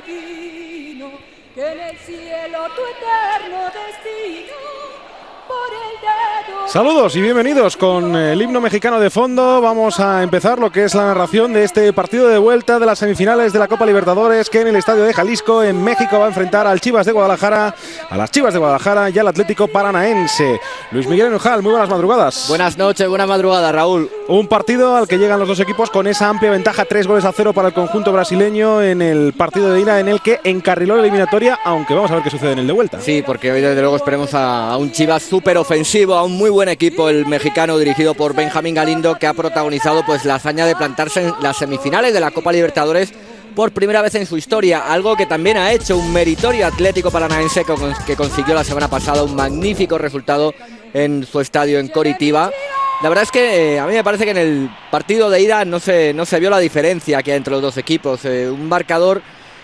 divino, que en el cielo tu eterno destino. Saludos y bienvenidos con el himno mexicano de fondo. Vamos a empezar lo que es la narración de este partido de vuelta de las semifinales de la Copa Libertadores, que en el estadio de Jalisco, en México, va a enfrentar al Chivas de Guadalajara, a las Chivas de Guadalajara y al Atlético Paranaense. Luis Miguel Enojal, muy buenas madrugadas. Buenas noches, buenas madrugadas, Raúl. Un partido al que llegan los dos equipos con esa amplia ventaja, 3-0 para el conjunto brasileño en el partido de ida, en el que encarriló la eliminatoria, aunque vamos a ver qué sucede en el de vuelta. Sí, porque hoy desde luego esperemos a un Chivas súper ofensivo, a un muy buen equipo, el mexicano dirigido por Benjamín Galindo, que ha protagonizado pues la hazaña de plantarse en las semifinales de la Copa Libertadores por primera vez en su historia, algo que también ha hecho un meritorio Atlético Paranaense que consiguió la semana pasada un magnífico resultado en su estadio en Coritiba. La verdad es que a mí me parece que en el partido de ida no se vio la diferencia que hay entre los dos equipos, un marcador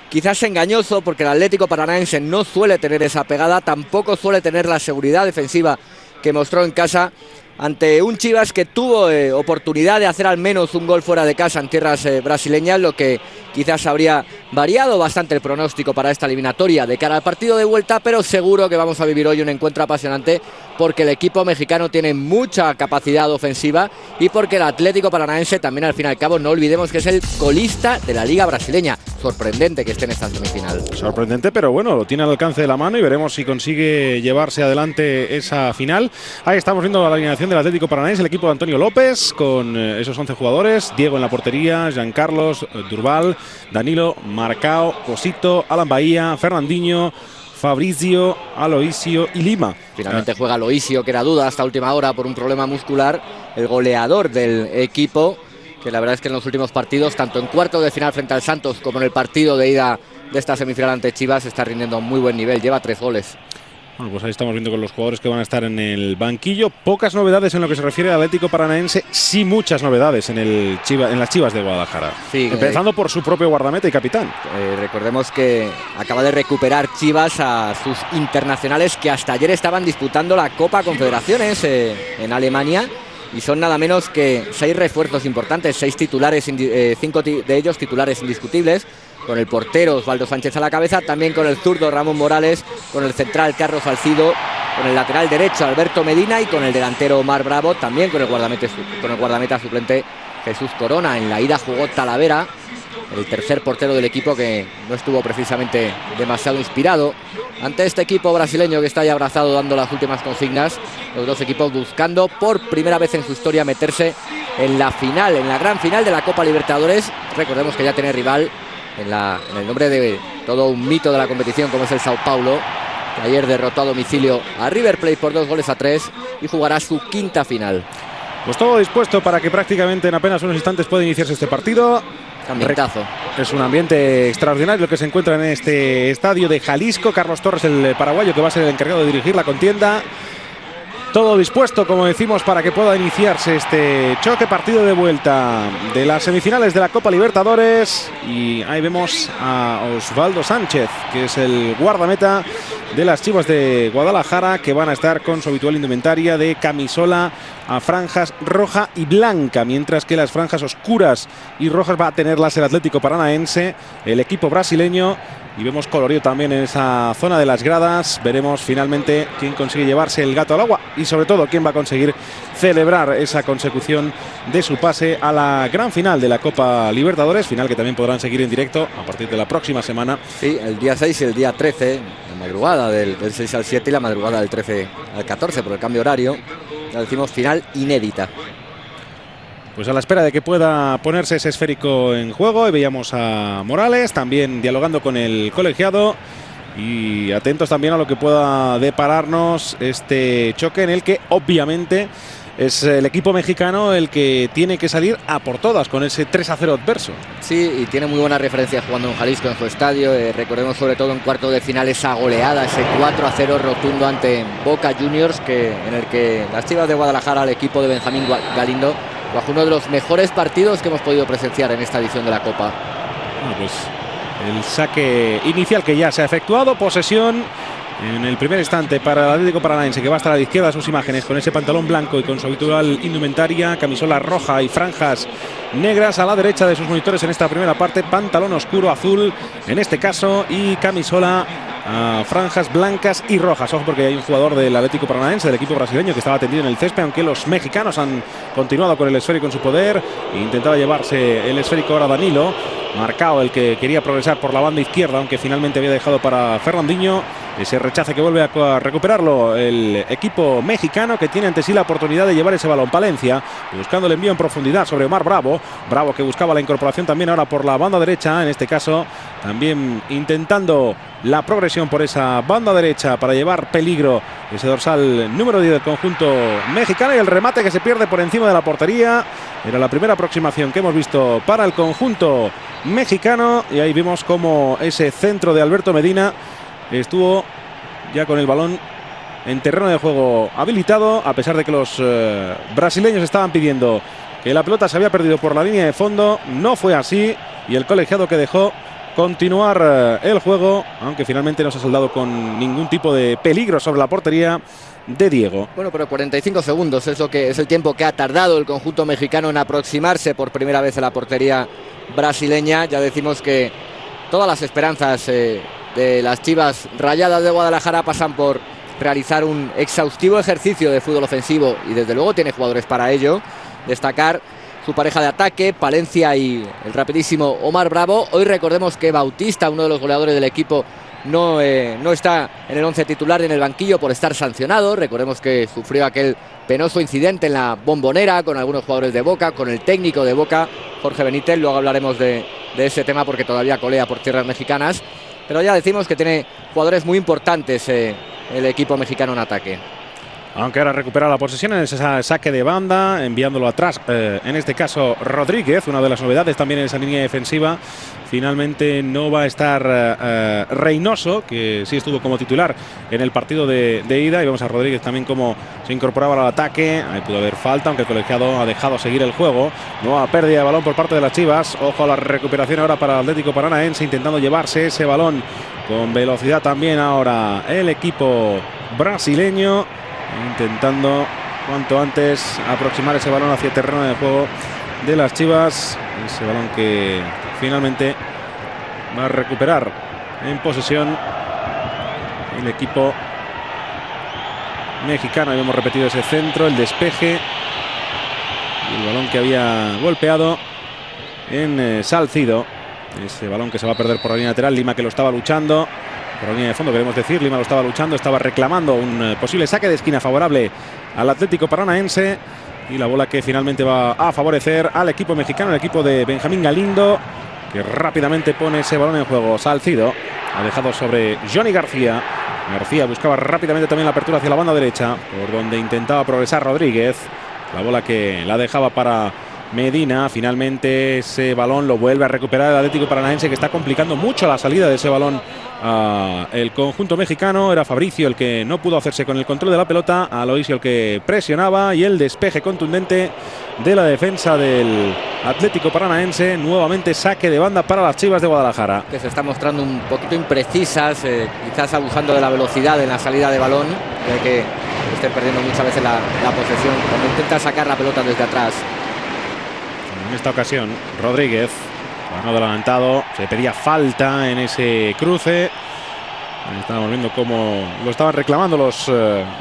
quizás engañoso, porque el Atlético Paranaense no suele tener esa pegada, tampoco suele tener la seguridad defensiva que mostró en casa ante un Chivas que tuvo oportunidad de hacer al menos un gol fuera de casa en tierras brasileñas, lo que quizás habría variado bastante el pronóstico para esta eliminatoria de cara al partido de vuelta, pero seguro que vamos a vivir hoy un encuentro apasionante, porque el equipo mexicano tiene mucha capacidad ofensiva y porque el Atlético Paranaense también, al fin y al cabo, no olvidemos que es el colista de la Liga Brasileña. Sorprendente que esté en esta semifinal. Sorprendente, pero bueno, lo tiene al alcance de la mano y veremos si consigue llevarse adelante esa final. Ahí estamos viendo la alineación del Atlético Paranaense, el equipo de Antonio López, con esos 11 jugadores: Diego en la portería, Giancarlos, Durval, Danilo, Marcao, Cosito, Alan Bahía, Fernandinho, Fabrizio, Aloisio y Lima. Finalmente juega Aloisio, que era duda hasta última hora por un problema muscular, el goleador del equipo, que la verdad es que en los últimos partidos, tanto en cuartos de final frente al Santos como en el partido de ida de esta semifinal ante Chivas, está rindiendo a un muy buen nivel, lleva 3 goles. Bueno, pues ahí estamos viendo con los jugadores que van a estar en el banquillo. Pocas novedades en lo que se refiere al Atlético Paranaense, sí muchas novedades en las Chivas de Guadalajara. Sí, empezando por su propio guardameta y capitán. Recordemos que acaba de recuperar Chivas a sus internacionales que hasta ayer estaban disputando la Copa Confederaciones en Alemania, y son nada menos que 6 refuerzos importantes, 6 titulares, 5 de ellos titulares indiscutibles, con el portero Osvaldo Sánchez a la cabeza, también con el zurdo Ramón Morales, con el central Carlos Salcido, con el lateral derecho Alberto Medina y con el delantero Omar Bravo, también con el guardameta suplente Jesús Corona. En la ida jugó Talavera, el tercer portero del equipo, que no estuvo precisamente demasiado inspirado ante este equipo brasileño que está ahí abrazado dando las últimas consignas. Los dos equipos buscando por primera vez en su historia meterse en la final, en la gran final de la Copa Libertadores. Recordemos que ya tiene rival en el nombre de todo un mito de la competición, como es el Sao Paulo, que ayer derrotó a domicilio a River Plate por 2-3 y jugará su quinta final. Pues todo dispuesto para que prácticamente en apenas unos instantes pueda iniciarse este partido. Ambientazo. Es un ambiente extraordinario el que se encuentra en este estadio de Jalisco. Carlos Torres, el paraguayo, que va a ser el encargado de dirigir la contienda. Todo dispuesto, como decimos, para que pueda iniciarse este choque, partido de vuelta de las semifinales de la Copa Libertadores. Y ahí vemos a Osvaldo Sánchez, que es el guardameta de las Chivas de Guadalajara, que van a estar con su habitual indumentaria de camisola a franjas roja y blanca, mientras que las franjas oscuras y rojas va a tenerlas el Atlético Paranaense, el equipo brasileño. Y vemos colorido también en esa zona de las gradas. Veremos finalmente quién consigue llevarse el gato al agua y sobre todo quién va a conseguir celebrar esa consecución de su pase a la gran final de la Copa Libertadores, final que también podrán seguir en directo a partir de la próxima semana. Sí, el día 6 y el día 13, la madrugada del 6 al 7 y la madrugada del 13 al 14 por el cambio horario. Ya decimos final inédita. Pues a la espera de que pueda ponerse ese esférico en juego, y veíamos a Morales también dialogando con el colegiado, y atentos también a lo que pueda depararnos este choque, en el que obviamente es el equipo mexicano el que tiene que salir a por todas con ese 3-0 adverso. Sí, y tiene muy buena referencia jugando en Jalisco, en su estadio. Recordemos sobre todo en cuarto de final esa goleada, ese 4-0 rotundo ante Boca Juniors, en el que las Chivas de Guadalajara, el equipo de Benjamín Galindo, bajo uno de los mejores partidos que hemos podido presenciar en esta edición de la Copa. Bueno, pues el saque inicial que ya se ha efectuado, posesión En el primer instante para el Atlético Paranaense, que va a estar a la izquierda de sus imágenes con ese pantalón blanco y con su habitual indumentaria, camisola roja y franjas negras. A la derecha de sus monitores en esta primera parte, pantalón oscuro azul en este caso y camisola franjas blancas y rojas. Ojo, porque hay un jugador del Atlético Paranaense, del equipo brasileño, que estaba tendido en el césped, aunque los mexicanos han continuado con el esférico en su poder. Intentaba llevarse el esférico ahora Danilo, marcado el que quería progresar por la banda izquierda, aunque finalmente había dejado para Fernandinho. Ese rechace que vuelve a recuperarlo el equipo mexicano, que tiene ante sí la oportunidad de llevar ese balón. Palencia buscando el envío en profundidad sobre Omar Bravo. Bravo que buscaba la incorporación también ahora por la banda derecha, en este caso también intentando la progresión por esa banda derecha para llevar peligro ese dorsal número 10 del conjunto mexicano, y el remate que se pierde por encima de la portería. Era la primera aproximación que hemos visto para el conjunto mexicano, y ahí vimos como ese centro de Alberto Medina estuvo ya con el balón en terreno de juego habilitado, a pesar de que los brasileños estaban pidiendo que la pelota se había perdido por la línea de fondo. No fue así, y el colegiado que dejó continuar el juego, aunque finalmente no se ha saldado con ningún tipo de peligro sobre la portería de Diego. Bueno, pero 45 segundos es lo que es el tiempo que ha tardado el conjunto mexicano en aproximarse por primera vez a la portería brasileña. Ya decimos que todas las esperanzas de las Chivas Rayadas de Guadalajara pasan por realizar un exhaustivo ejercicio de fútbol ofensivo, y desde luego tiene jugadores para ello. Destacar su pareja de ataque, Palencia y el rapidísimo Omar Bravo. Hoy recordemos que Bautista, uno de los goleadores del equipo, no está en el 11 titular, en el banquillo por estar sancionado. Recordemos que sufrió aquel penoso incidente en la Bombonera con algunos jugadores de Boca, con el técnico de Boca, Jorge Benítez. Luego hablaremos de ese tema porque todavía colea por tierras mexicanas. Pero ya decimos que tiene jugadores muy importantes el equipo mexicano en ataque. Aunque ahora recupera la posesión en ese saque de banda, enviándolo atrás, en este caso Rodríguez, una de las novedades también en esa línea defensiva. Finalmente no va a estar Reynoso, que sí estuvo como titular en el partido de ida, y vemos a Rodríguez también como se incorporaba al ataque. Ahí pudo haber falta, aunque el colegiado ha dejado seguir el juego. Nueva pérdida de balón por parte de las Chivas. Ojo a la recuperación ahora para el Atlético Paranaense, intentando llevarse ese balón con velocidad también ahora el equipo brasileño, intentando cuanto antes aproximar ese balón hacia el terreno de juego de las Chivas. Ese balón que finalmente va a recuperar en posesión el equipo mexicano. Habíamos repetido ese centro, el despeje y el balón que había golpeado en Salcido. Ese balón que se va a perder por la línea lateral. Lima, que lo estaba luchando por la línea de fondo, queremos decir. Lima lo estaba luchando, estaba reclamando un posible saque de esquina favorable al Atlético Paranaense, y la bola que finalmente va a favorecer al equipo mexicano, el equipo de Benjamín Galindo, que rápidamente pone ese balón en juego. Salcido ha dejado sobre Johnny García. García buscaba rápidamente también la apertura hacia la banda derecha, por donde intentaba progresar Rodríguez. La bola que la dejaba para Medina. Finalmente ese balón lo vuelve a recuperar el Atlético Paranaense, que está complicando mucho la salida de ese balón el conjunto mexicano. Era Fabricio el que no pudo hacerse con el control de la pelota, Aloisio el que presionaba, y el despeje contundente de la defensa del Atlético Paranaense. Nuevamente saque de banda para las Chivas de Guadalajara, que se está mostrando un poquito imprecisas, quizás abusando de la velocidad en la salida de balón, de que estén perdiendo muchas veces la posesión cuando intenta sacar la pelota desde atrás. En esta ocasión Rodríguez, mano adelantado, se pedía falta en ese cruce. Ahí estábamos viendo cómo lo estaban reclamando los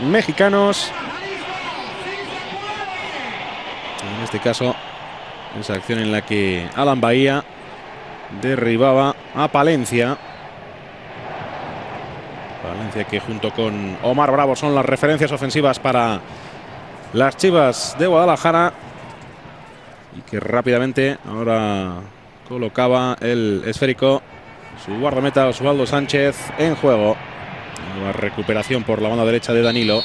mexicanos. En este caso, esa acción en la que Alan Bahía derribaba a Palencia. Palencia, que junto con Omar Bravo son las referencias ofensivas para las Chivas de Guadalajara, y que rápidamente ahora colocaba el esférico su guardameta Osvaldo Sánchez en juego. Nueva recuperación por la banda derecha de Danilo,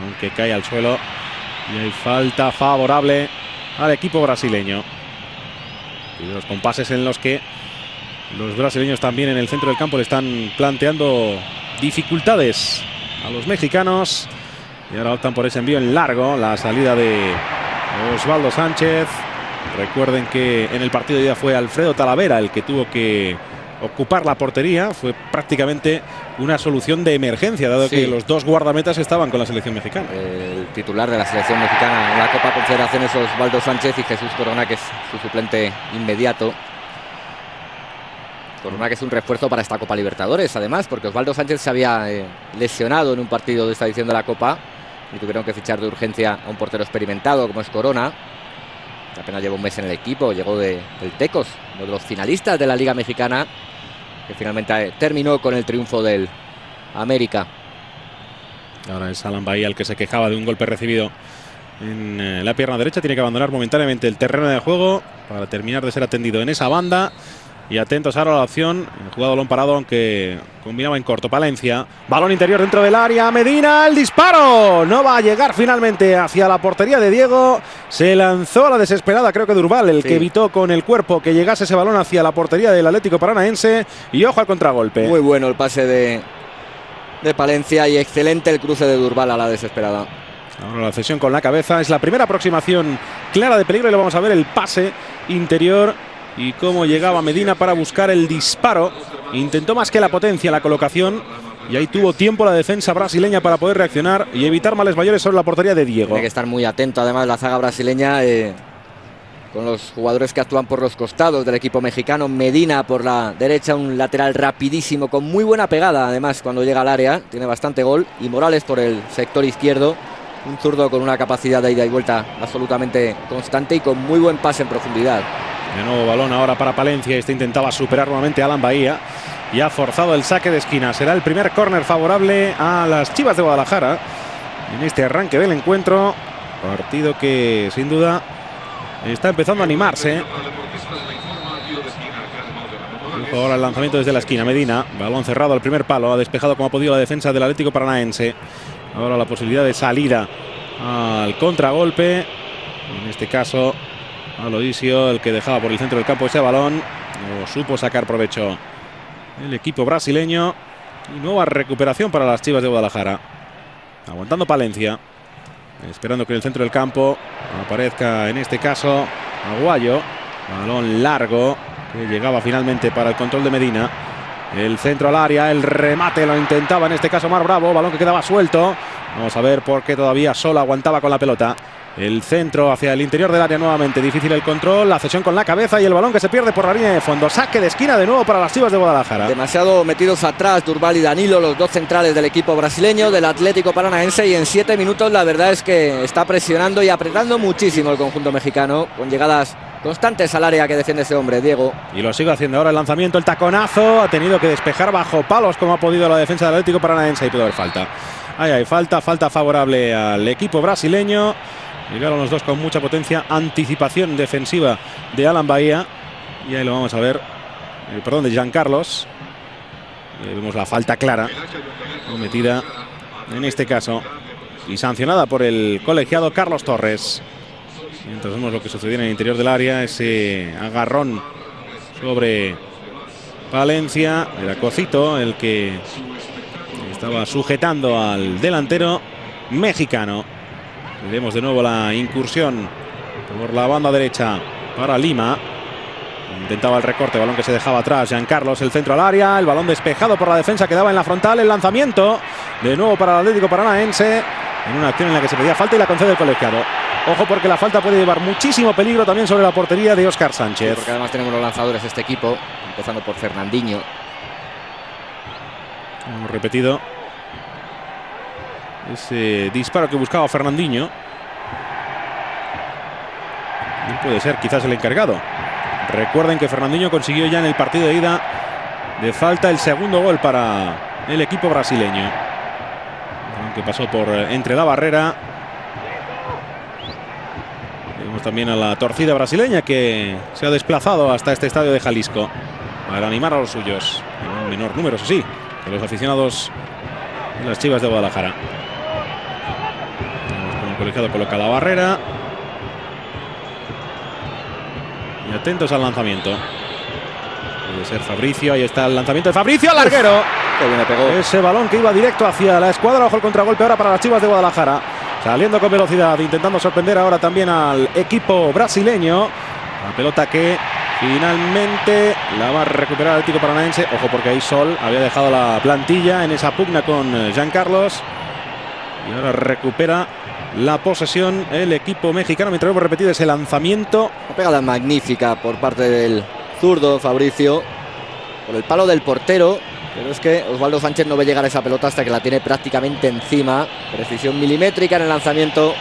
aunque cae al suelo, y hay falta favorable al equipo brasileño. Y los compases en los que los brasileños también en el centro del campo le están planteando dificultades a los mexicanos, y ahora optan por ese envío en largo, la salida de Osvaldo Sánchez. Recuerden que en el partido de ida fue Alfredo Talavera el que tuvo que ocupar la portería. Fue prácticamente una solución de emergencia, dado que los dos guardametas estaban con la selección mexicana. El titular de la selección mexicana en la Copa Confederaciones es Osvaldo Sánchez y Jesús Corona, que es su suplente inmediato. Corona, que es un refuerzo para esta Copa Libertadores, además, porque Osvaldo Sánchez se había lesionado en un partido de esta edición de la Copa y tuvieron que fichar de urgencia a un portero experimentado como es Corona, que apenas lleva un mes en el equipo, llegó del Tecos, uno de los finalistas de la Liga Mexicana, que finalmente terminó con el triunfo del América. Ahora es Alan Bahía el que se quejaba de un golpe recibido en la pierna derecha. Tiene que abandonar momentáneamente el terreno de juego para terminar de ser atendido en esa banda. Y atentos ahora a la opción. El jugado balón parado, aunque combinaba en corto. Palencia. Balón interior dentro del área. Medina, el disparo. No va a llegar finalmente hacia la portería de Diego. Se lanzó a la desesperada, creo que Durval, el que evitó con el cuerpo que llegase ese balón hacia la portería del Atlético Paranaense. Y ojo al contragolpe. Muy bueno el pase de Palencia y excelente el cruce de Durval a la desesperada. Ahora la cesión con la cabeza. Es la primera aproximación clara de peligro y lo vamos a ver, el pase interior. Y cómo llegaba Medina para buscar el disparo. Intentó más que la potencia la colocación. Y ahí tuvo tiempo la defensa brasileña para poder reaccionar y evitar males mayores sobre la portería de Diego. Tiene que estar muy atento además la zaga brasileña con los jugadores que actúan por los costados del equipo mexicano. Medina por la derecha, un lateral rapidísimo con muy buena pegada además cuando llega al área. Tiene bastante gol. Y Morales por el sector izquierdo. Un zurdo con una capacidad de ida y vuelta absolutamente constante y con muy buen pase en profundidad. De nuevo balón ahora para Palencia. Este intentaba superar nuevamente a Alan Bahía y ha forzado el saque de esquina. Será el primer córner favorable a las Chivas de Guadalajara en este arranque del encuentro. Partido que sin duda está empezando a animarse. Ahora el lanzamiento desde la esquina. Medina, balón cerrado al primer palo. Ha despejado como ha podido la defensa del Atlético Paranaense. Ahora la posibilidad de salida al contragolpe. En este caso Aloisio, el que dejaba por el centro del campo ese balón. No supo sacar provecho el equipo brasileño. Y nueva recuperación para las Chivas de Guadalajara. Aguantando Palencia. Esperando que en el centro del campo aparezca en este caso Aguayo. Balón largo que llegaba finalmente para el control de Medina. El centro al área, el remate lo intentaba en este caso Mar Bravo. Balón que quedaba suelto. Vamos a ver por qué todavía solo aguantaba con la pelota. El centro hacia el interior del área nuevamente. Difícil el control, la cesión con la cabeza y el balón que se pierde por la línea de fondo. Saque de esquina de nuevo para las Chivas de Guadalajara. Demasiado metidos atrás Durval y Danilo, los dos centrales del equipo brasileño, del Atlético Paranaense. Y en 7 minutos la verdad es que está presionando y apretando muchísimo el conjunto mexicano, con llegadas constantes al área que defiende ese hombre, Diego. Y lo sigue haciendo ahora el lanzamiento, el taconazo. Ha tenido que despejar bajo palos como ha podido la defensa del Atlético Paranaense. Y puede haber falta. Ahí hay falta favorable al equipo brasileño. Llegaron los dos con mucha potencia. Anticipación defensiva de Alan Bahía. Y ahí lo vamos a ver. De Giancarlos. Vemos la falta clara cometida en este caso y sancionada por el colegiado Carlos Torres. Mientras vemos lo que sucedió en el interior del área. Ese agarrón sobre Palencia. Era Cocito el que estaba sujetando al delantero mexicano. Veremos de nuevo la incursión por la banda derecha para Lima. Intentaba el recorte, balón que se dejaba atrás. Giancarlos, el centro al área. El balón despejado por la defensa, quedaba en la frontal. El lanzamiento de nuevo para el Atlético Paranaense. En una acción en la que se pedía falta y la concede el colegiado. Ojo porque la falta puede llevar muchísimo peligro también sobre la portería de Óscar Sánchez. Sí, porque además tenemos los lanzadores de este equipo, empezando por Fernandinho. Hemos repetido ese disparo que buscaba Fernandinho. Y puede ser quizás el encargado. Recuerden que Fernandinho consiguió ya en el partido de ida de falta el segundo gol para el equipo brasileño. Aunque pasó por entre la barrera. Vemos también a la torcida brasileña que se ha desplazado hasta este estadio de Jalisco para animar a los suyos. En un menor número, eso sí, que los aficionados de las Chivas de Guadalajara. El colegiado coloca la barrera. Y atentos al lanzamiento. Puede ser Fabricio. Ahí está el lanzamiento de Fabricio al larguero. Qué bien le pegó. Ese balón que iba directo hacia la escuadra. Bajo el contragolpe ahora para las Chivas de Guadalajara. Saliendo con velocidad. Intentando sorprender ahora también al equipo brasileño. La pelota que Finalmente la va a recuperar el Atlético Paranaense. Ojo, porque ahí Sol había dejado la plantilla en esa pugna con Jean Carlos. Y ahora recupera la posesión el equipo mexicano. Mientras hemos repetido ese lanzamiento. Una pegada magnífica por parte del zurdo Fabricio. Por el palo del portero. Pero es que Osvaldo Sánchez no ve llegar esa pelota hasta que la tiene prácticamente encima. Precisión milimétrica en el lanzamiento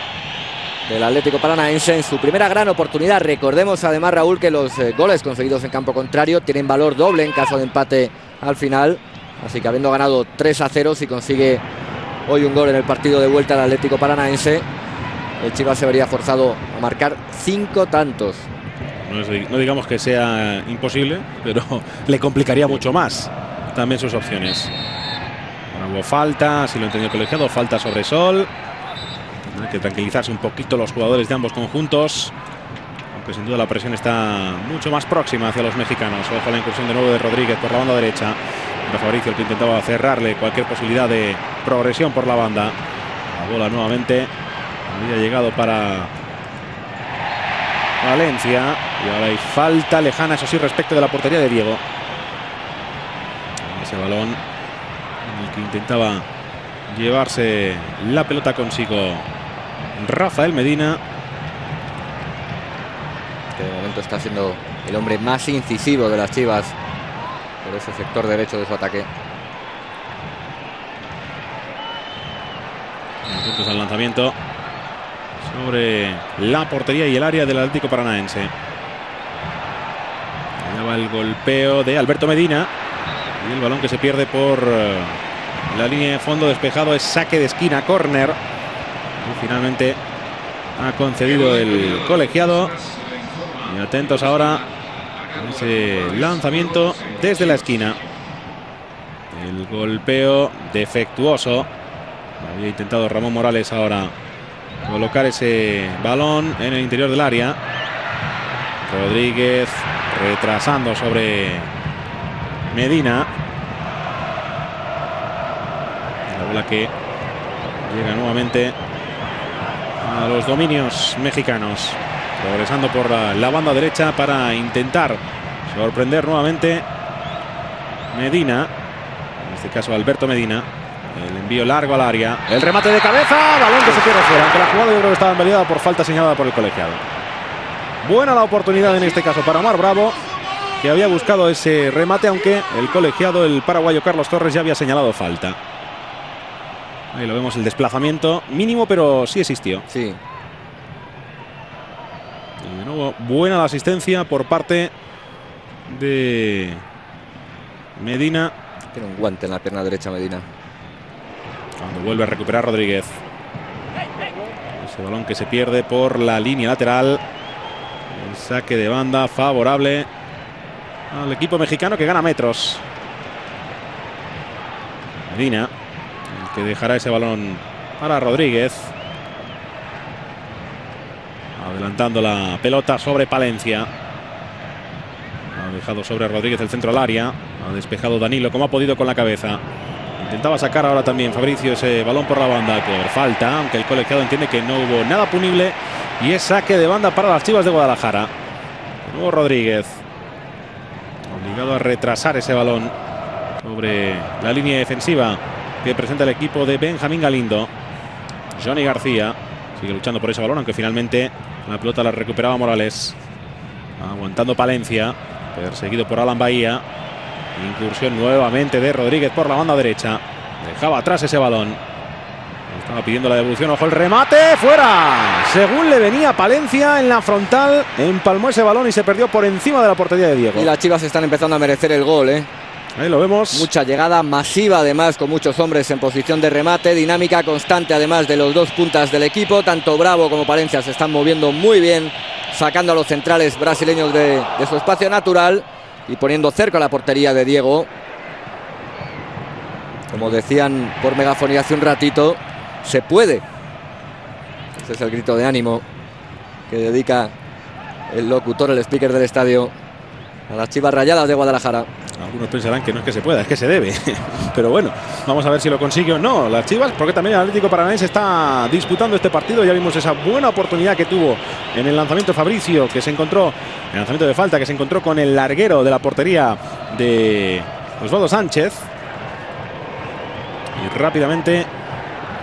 del Atlético Paranaense en su primera gran oportunidad. Recordemos además, Raúl, que los goles conseguidos en campo contrario tienen valor doble en caso de empate al final. Así que habiendo ganado 3-0, si consigue hoy un gol en el partido de vuelta al Atlético Paranaense, el Chivas se vería forzado a marcar 5 tantos. No digamos que sea imposible, pero le complicaría mucho más también sus opciones. Ahora hubo falta, si lo entendió el colegiado, falta sobre Sol. Hay que tranquilizarse un poquito los jugadores de ambos conjuntos, aunque sin duda la presión está mucho más próxima hacia los mexicanos. Ojo a la incursión de nuevo de Rodríguez por la banda derecha. Era Fabricio el que intentaba cerrarle cualquier posibilidad de progresión por la banda. La bola nuevamente había llegado para Valencia y ahora hay falta lejana, eso sí, respecto de la portería de Diego. Ese balón en el que intentaba llevarse la pelota consigo Rafael Medina, que de momento está siendo el hombre más incisivo de las Chivas por ese sector derecho de su ataque. Atentos al lanzamiento sobre la portería y el área del Atlético Paranaense. Allá va el golpeo de Alberto Medina y el balón que se pierde por la línea de fondo. Despejado, es saque de esquina, córner. Y finalmente ha concedido el colegiado. Y atentos ahora a ese lanzamiento desde la esquina. El golpeo defectuoso. Había intentado Ramón Morales ahora colocar ese balón en el interior del área. Rodríguez retrasando sobre Medina. La bola que llega nuevamente a los dominios mexicanos, progresando por la banda derecha para intentar sorprender nuevamente Medina, en este caso Alberto Medina. El envío largo al área, el remate de cabeza, balón que se pierde fuera, aunque la jugada yo creo que estaba invalidada por falta señalada por el colegiado. Buena la oportunidad en este caso para Omar Bravo, que había buscado ese remate, aunque el colegiado, el paraguayo Carlos Torres, ya había señalado falta. Ahí lo vemos, el desplazamiento mínimo, pero sí existió. Sí. Y de nuevo, buena la asistencia por parte de Medina. Tiene un guante en la pierna derecha Medina. Cuando vuelve a recuperar Rodríguez. Ese balón que se pierde por la línea lateral. El saque de banda favorable al equipo mexicano, que gana metros. Medina, el que dejará ese balón para Rodríguez. Adelantando la pelota sobre Palencia. Ha dejado sobre Rodríguez el centro al área. Ha despejado Danilo como ha podido con la cabeza. Intentaba sacar ahora también Fabricio ese balón por la banda por falta, aunque el colegiado entiende que no hubo nada punible. Y es saque de banda para las Chivas de Guadalajara. De nuevo Rodríguez, obligado a retrasar ese balón sobre la línea defensiva que presenta el equipo de Benjamín Galindo. Johnny García sigue luchando por ese balón, aunque finalmente la pelota la recuperaba Morales. Aguantando Palencia, perseguido por Alan Bahía. Incursión nuevamente de Rodríguez por la banda derecha. Dejaba atrás ese balón. Estaba pidiendo la devolución. Ojo el remate. ¡Fuera! Según le venía Palencia en la frontal, empalmó ese balón y se perdió por encima de la portería de Diego. Y las Chivas están empezando a merecer el gol, ¿eh? Ahí lo vemos. Mucha llegada masiva, además, con muchos hombres en posición de remate. Dinámica constante, además, de los dos puntas del equipo. Tanto Bravo como Palencia se están moviendo muy bien, sacando a los centrales brasileños de su espacio natural y poniendo cerca la portería de Diego. Como decían por megafonía hace un ratito, se puede. Ese es el grito de ánimo que dedica el locutor, el speaker del estadio, a las Chivas Rayadas de Guadalajara. Algunos pensarán que no es que se pueda, es que se debe. Pero bueno, vamos a ver si lo consigue o no las Chivas, porque también el Atlético Paranaense está disputando este partido. Ya vimos esa buena oportunidad que tuvo en el lanzamiento Fabricio, que se encontró, en el lanzamiento de falta, que se encontró con el larguero de la portería de Osvaldo Sánchez. Y rápidamente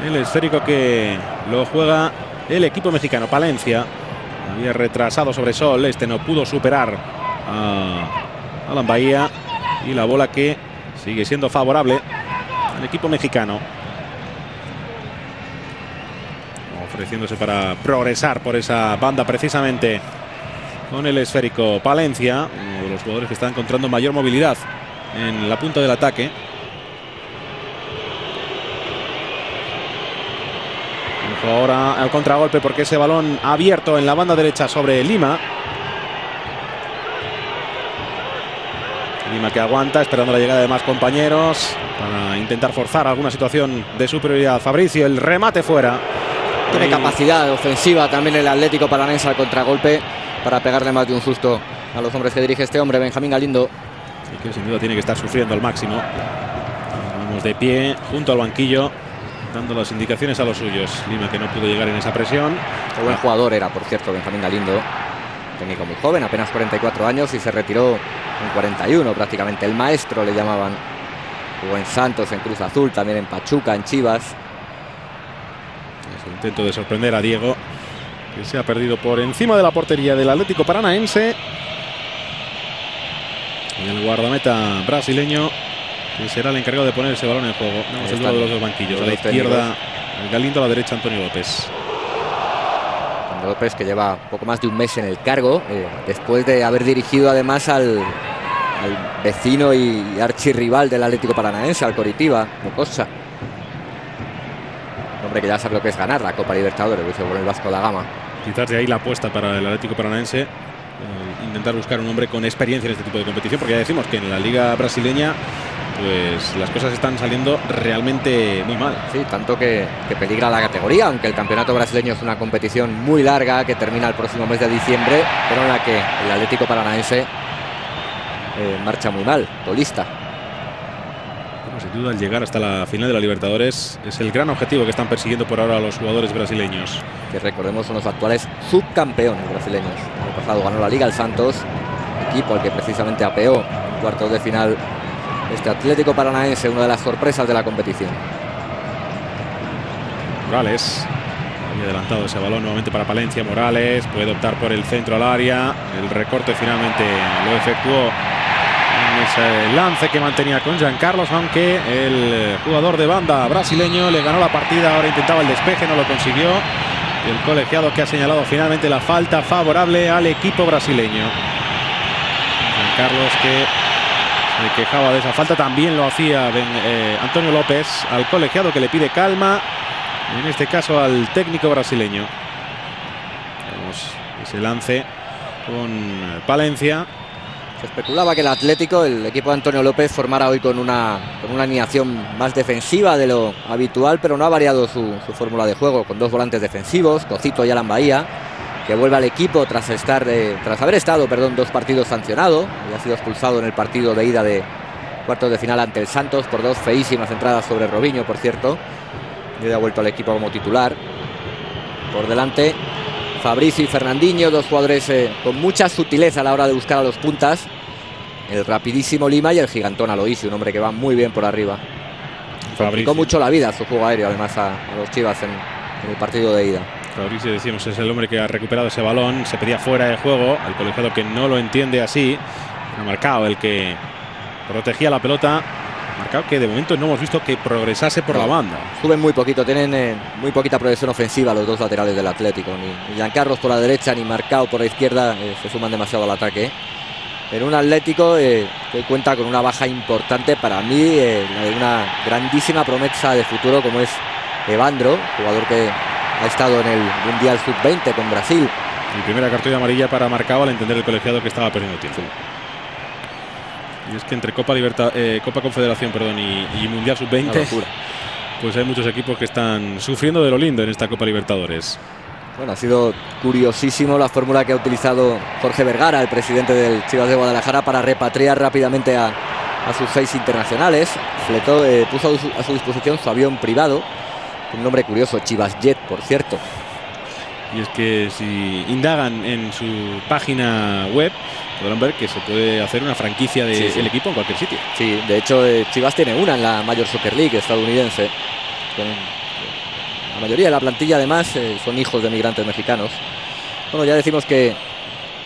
el esférico que lo juega el equipo mexicano. Palencia había retrasado sobre Sol, este no pudo superar a Alan Bahía, y la bola que sigue siendo favorable al equipo mexicano, ofreciéndose para progresar por esa banda precisamente con el esférico Palencia, uno de los jugadores que está encontrando mayor movilidad en la punta del ataque. Ojo ahora al contragolpe, porque ese balón abierto en la banda derecha sobre Lima. Lima que aguanta, esperando la llegada de más compañeros para intentar forzar alguna situación de superioridad. Fabricio, el remate fuera. Tiene capacidad ofensiva también el Atlético Paranaense al contragolpe para pegarle más de un susto a los hombres que dirige este hombre, Benjamín Galindo. Y que sin duda tiene que estar sufriendo al máximo. Vamos de pie junto al banquillo, dando las indicaciones a los suyos. Lima, que no pudo llegar en esa presión. Qué buen jugador era, por cierto, Benjamín Galindo. Técnico muy joven, apenas 44 años, y se retiró en 41 prácticamente. El maestro le llamaban. Jugó en Santos, en Cruz Azul, también en Pachuca, en Chivas. Es un intento de sorprender a Diego, que se ha perdido por encima de la portería del Atlético Paranaense. Y el guardameta brasileño, que será el encargado de poner ese balón en juego. Vamos el duelo de los dos banquillos. A la izquierda Galindo, a la derecha Antonio López. López, que lleva poco más de un mes en el cargo, después de haber dirigido además al vecino y archirrival del Atlético Paranaense, al Coritiba, Mocosa. Un hombre que ya sabe lo que es ganar la Copa Libertadores, lo hizo con el Vasco da Gama. Quizás de ahí la apuesta para el Atlético Paranaense, intentar buscar un hombre con experiencia en este tipo de competición, porque ya decimos que en la liga brasileña pues las cosas están saliendo realmente muy mal. Sí, tanto que peligra la categoría, aunque el campeonato brasileño es una competición muy larga que termina el próximo mes de diciembre, pero en la que el Atlético Paranaense marcha muy mal, colista. Bueno, sin duda, al llegar hasta la final de la Libertadores es el gran objetivo que están persiguiendo por ahora los jugadores brasileños. Que recordemos son los actuales subcampeones brasileños. El pasado ganó la Liga el Santos, equipo al que precisamente apeó en cuartos de final este Atlético Paranaense, una de las sorpresas de la competición. Morales había adelantado ese balón nuevamente para Palencia. Morales puede optar por el centro al área. El recorte finalmente lo efectuó en ese lance que mantenía con Giancarlos, aunque el jugador de banda brasileño le ganó la partida. Ahora intentaba el despeje, no lo consiguió. El colegiado que ha señalado finalmente la falta favorable al equipo brasileño. Giancarlos, que se quejaba de esa falta, también lo hacía Antonio López al colegiado, que le pide calma, en este caso al técnico brasileño. Vemos ese lance con Palencia. Se especulaba que el Atlético, el equipo de Antonio López, formara hoy con una alineación más defensiva de lo habitual, pero no ha variado su fórmula de juego, con dos volantes defensivos, Cocito y Alan Bahía, que vuelve al equipo tras haber estado dos partidos sancionado, y ha sido expulsado en el partido de ida de cuartos de final ante el Santos por dos feísimas entradas sobre Robinho, por cierto. Y ha vuelto al equipo como titular. Por delante Fabricio y Fernandinho, dos jugadores con mucha sutileza a la hora de buscar a los puntas. El rapidísimo Lima y el gigantón Aloisi, un hombre que va muy bien por arriba. Complicó mucho la vida su juego aéreo además a los Chivas en el partido de ida. Fabricio, decimos, es el hombre que ha recuperado ese balón. Se pedía fuera de juego, el colegiado que no lo entiende así. Ha marcado el que protegía la pelota. Marcado que de momento no hemos visto que progresase por la banda. Suben muy poquito, tienen muy poquita progresión ofensiva los dos laterales del Atlético. Ni Giancarlos por la derecha ni Marcao por la izquierda se suman demasiado al ataque. En un Atlético que cuenta con una baja importante para mí, la de una grandísima promesa de futuro como es Evandro, jugador que ha estado en el Mundial Sub-20 con Brasil. Y primera cartilla amarilla para Marcao al entender el colegiado que estaba perdiendo tiempo. Y es que entre Copa Confederación y Mundial Sub-20, pues hay muchos equipos que están sufriendo de lo lindo en esta Copa Libertadores. Bueno, ha sido curiosísimo la fórmula que ha utilizado Jorge Vergara, el presidente del Chivas de Guadalajara, para repatriar rápidamente a a sus 6 internacionales. Puso a su disposición su avión privado, un nombre curioso, Chivas Jet, por cierto. Y es que si indagan en su página web podrán ver que se puede hacer una franquicia del equipo en cualquier sitio. Sí, de hecho Chivas tiene una en la Major Soccer League estadounidense. La mayoría de la plantilla además son hijos de migrantes mexicanos. Bueno, ya decimos que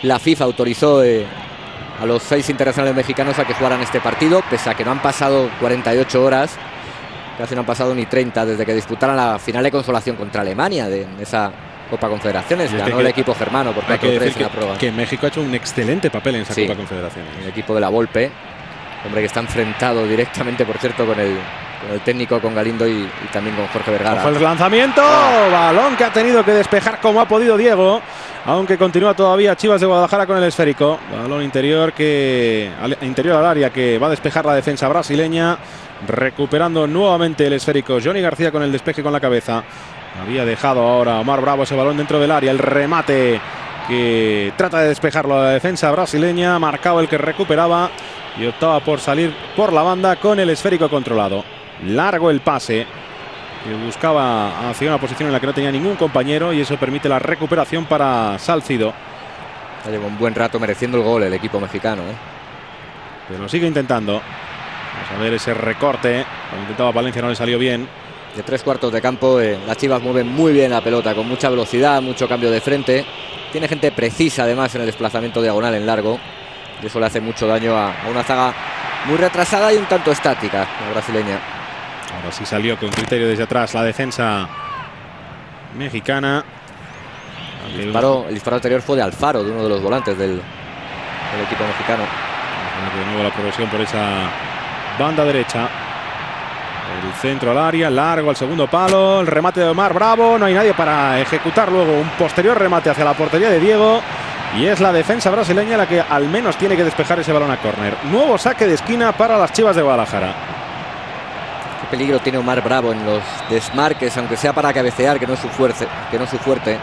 la FIFA autorizó a los 6 internacionales mexicanos a que jugaran este partido, pese a que no han pasado 48 horas, casi no han pasado ni 30 desde que disputaran la final de consolación contra Alemania en esa Copa Confederaciones. Ganó el equipo germano por 4-3 en la prueba. Que México ha hecho un excelente papel en esa Copa Confederaciones. El equipo de la Volpe, hombre que está enfrentado directamente, por cierto, con el técnico, con Galindo y también con Jorge Vergara. Ojo el lanzamiento, balón que ha tenido que despejar como ha podido Diego, aunque continúa todavía Chivas de Guadalajara con el esférico. Balón interior al área que va a despejar la defensa brasileña, recuperando nuevamente el esférico Johnny García con el despeje con la cabeza. Había dejado ahora Omar Bravo ese balón dentro del área, el remate que trata de despejarlo a la defensa brasileña, marcaba el que recuperaba y optaba por salir por la banda con el esférico controlado. Largo el pase, que buscaba hacia una posición en la que no tenía ningún compañero, y eso permite la recuperación para Salcido. Ya lleva un buen rato mereciendo el gol el equipo mexicano, pero sigue intentando. Vamos a ver ese recorte. Lo intentaba Valencia, no le salió bien. De 3/4 de campo, las Chivas mueven muy bien la pelota, con mucha velocidad, mucho cambio de frente. Tiene gente precisa además en el desplazamiento diagonal en largo. Y eso le hace mucho daño a una zaga muy retrasada y un tanto estática, la brasileña. Ahora sí salió con criterio desde atrás la defensa mexicana. El disparo anterior fue de Alfaro, de uno de los volantes del equipo mexicano. De nuevo la progresión por esa banda derecha. El centro al área, largo al segundo palo. El remate de Omar Bravo. No hay nadie para ejecutar luego un posterior remate hacia la portería de Diego. Y es la defensa brasileña la que al menos tiene que despejar ese balón a córner. Nuevo saque de esquina para las Chivas de Guadalajara. Qué peligro tiene Omar Bravo en los desmarques, aunque sea para cabecear, que no es su fuerte.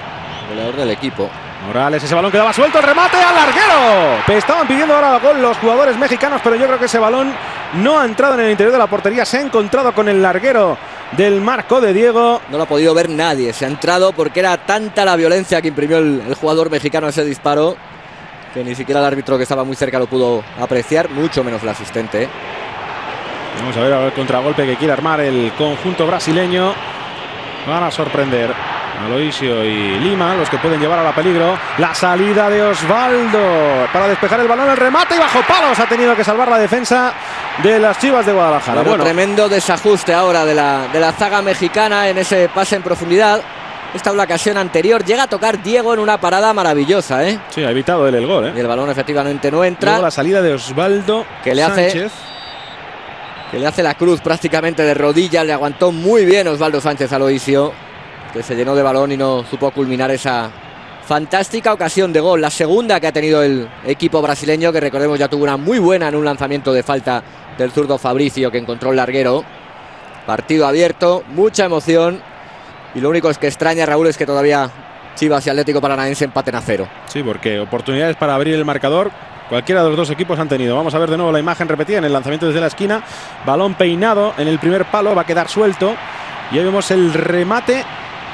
Goleador del equipo. Morales, ese balón que daba suelto, el remate al larguero. Estaban pidiendo ahora el gol los jugadores mexicanos, pero yo creo que ese balón no ha entrado en el interior de la portería. Se ha encontrado con el larguero del marco de Diego. No lo ha podido ver nadie. Se ha entrado porque era tanta la violencia que imprimió el jugador mexicano a ese disparo, que ni siquiera el árbitro, que estaba muy cerca, lo pudo apreciar, mucho menos el asistente. Vamos a ver el contragolpe que quiere armar el conjunto brasileño para sorprender a Aloisio y Lima, los que pueden llevar a la peligro. La salida de Osvaldo para despejar el balón, el remate y bajo palos ha tenido que salvar la defensa de las Chivas de Guadalajara. Bueno, tremendo desajuste ahora de la zaga mexicana en ese pase en profundidad. Esta es la ocasión anterior. Llega a tocar Diego en una parada maravillosa, Sí, ha evitado él el gol, Y el balón efectivamente no entra. Luego la salida de Osvaldo Sánchez. Que le hace la cruz prácticamente de rodillas. Le aguantó muy bien Osvaldo Sánchez a Aloisio, que se llenó de balón y no supo culminar esa fantástica ocasión de gol. La segunda que ha tenido el equipo brasileño, que recordemos ya tuvo una muy buena en un lanzamiento de falta del zurdo Fabricio, que encontró el larguero. Partido abierto, mucha emoción. Y lo único es que extraña, Raúl, es que todavía Chivas y Atlético Paranaense empaten a 0. Sí, porque oportunidades para abrir el marcador cualquiera de los dos equipos han tenido. Vamos a ver de nuevo la imagen repetida en el lanzamiento desde la esquina. Balón peinado en el primer palo, va a quedar suelto. Y ahí vemos el remate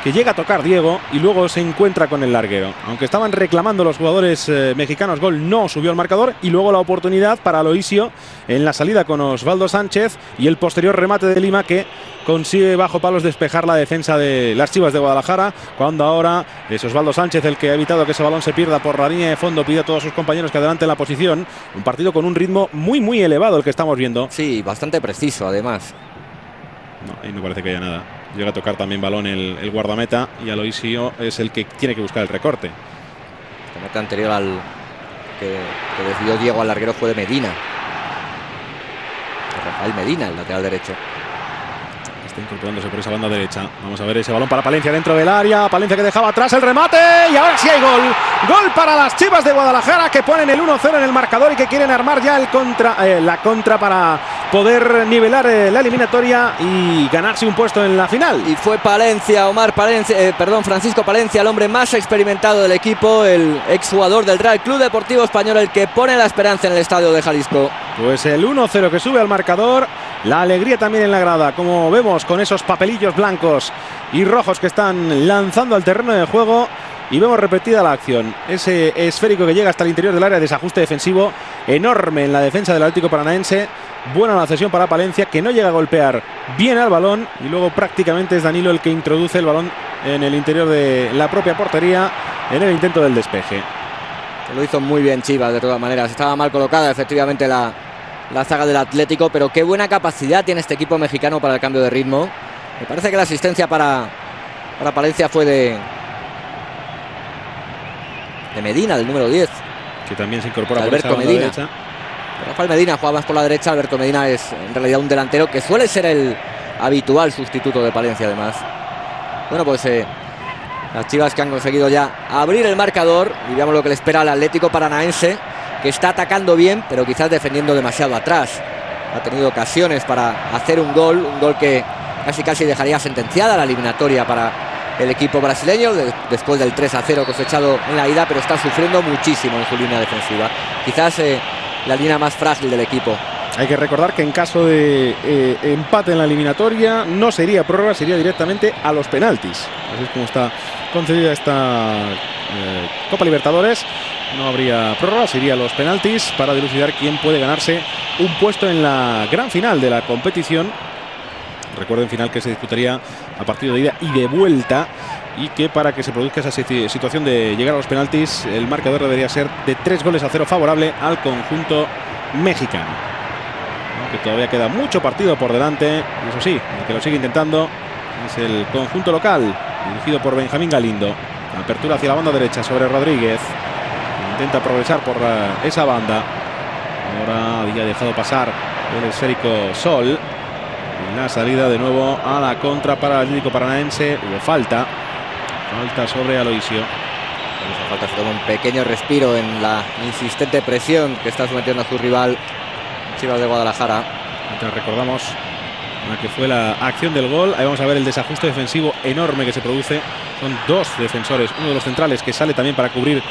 que llega a tocar Diego y luego se encuentra con el larguero. Aunque estaban reclamando los jugadores mexicanos gol, no subió al marcador. Y luego la oportunidad para Aloisio en la salida con Osvaldo Sánchez y el posterior remate de Lima, que consigue bajo palos despejar la defensa de las Chivas de Guadalajara, cuando ahora es Osvaldo Sánchez el que ha evitado que ese balón se pierda por la línea de fondo. Pide a todos sus compañeros que adelanten la posición. Un partido con un ritmo muy elevado el que estamos viendo. Sí, bastante preciso además. No, ahí no parece que haya nada. Llega a tocar también balón el guardameta y Aloisio es el que tiene que buscar el recorte. El remate anterior al que desvió Diego al larguero fue de Medina. Rafael Medina, el lateral derecho. Está incorporándose por esa banda derecha. Vamos a ver ese balón para Palencia dentro del área. Palencia que dejaba atrás el remate. Y ahora sí hay gol. Gol para las Chivas de Guadalajara, que ponen el 1-0 en el marcador y que quieren armar ya la contra para poder nivelar la eliminatoria y ganarse un puesto en la final. Y fue Palencia, Francisco Palencia, el hombre más experimentado del equipo, el exjugador del Real Club Deportivo Español, el que pone la esperanza en el estadio de Jalisco. Pues el 1-0 que sube al marcador, la alegría también en la grada, como vemos con esos papelillos blancos y rojos que están lanzando al terreno de juego. Y vemos repetida la acción, ese esférico que llega hasta el interior del área, desajuste defensivo enorme en la defensa del Atlético Paranaense. Buena la cesión para Palencia, que no llega a golpear bien al balón, y luego prácticamente es Danilo el que introduce el balón en el interior de la propia portería en el intento del despeje. Lo hizo muy bien Chivas, de todas maneras. Estaba mal colocada efectivamente la zaga del Atlético, pero qué buena capacidad tiene este equipo mexicano para el cambio de ritmo. Me parece que la asistencia para Palencia fue de Medina, del número 10. Que también se incorpora por Alberto esa banda Medina. derecha. Rafael Medina juega más por la derecha. Alberto Medina es en realidad un delantero que suele ser el habitual sustituto de Palencia, además. Bueno, pues las Chivas que han conseguido ya abrir el marcador, y veamos lo que le espera al Atlético Paranaense, que está atacando bien, pero quizás defendiendo demasiado atrás. Ha tenido ocasiones para hacer un gol que casi dejaría sentenciada la eliminatoria para el equipo brasileño después del 3-0 cosechado en la ida, pero está sufriendo muchísimo en su línea defensiva. Quizás la línea más frágil del equipo. Hay que recordar que en caso de empate en la eliminatoria no sería prórroga, sería directamente a los penaltis. Así es como está concedida esta Copa Libertadores. No habría prórroga, sería a los penaltis para dilucidar quién puede ganarse un puesto en la gran final de la competición. Recuerden, final que se disputaría a partido de ida y de vuelta, y que para que se produzca esa situación de llegar a los penaltis, el marcador debería ser de 3-0 favorable al conjunto mexicano. Aunque todavía queda mucho partido por delante, eso sí, el que lo sigue intentando es el conjunto local, dirigido por Benjamín Galindo. Apertura hacia la banda derecha sobre Rodríguez, intenta progresar por esa banda. Ahora había dejado pasar el esférico Sol. Y la salida de nuevo a la contra para el Atlético Paranaense. Hubo falta sobre Aloisio. Esa falta se toma un pequeño respiro en la insistente presión que está sometiendo a su rival Chivas de Guadalajara. Mientras recordamos la que fue la acción del gol, ahí vamos a ver el desajuste defensivo enorme que se produce. Son dos defensores, uno de los centrales que sale también para cubrir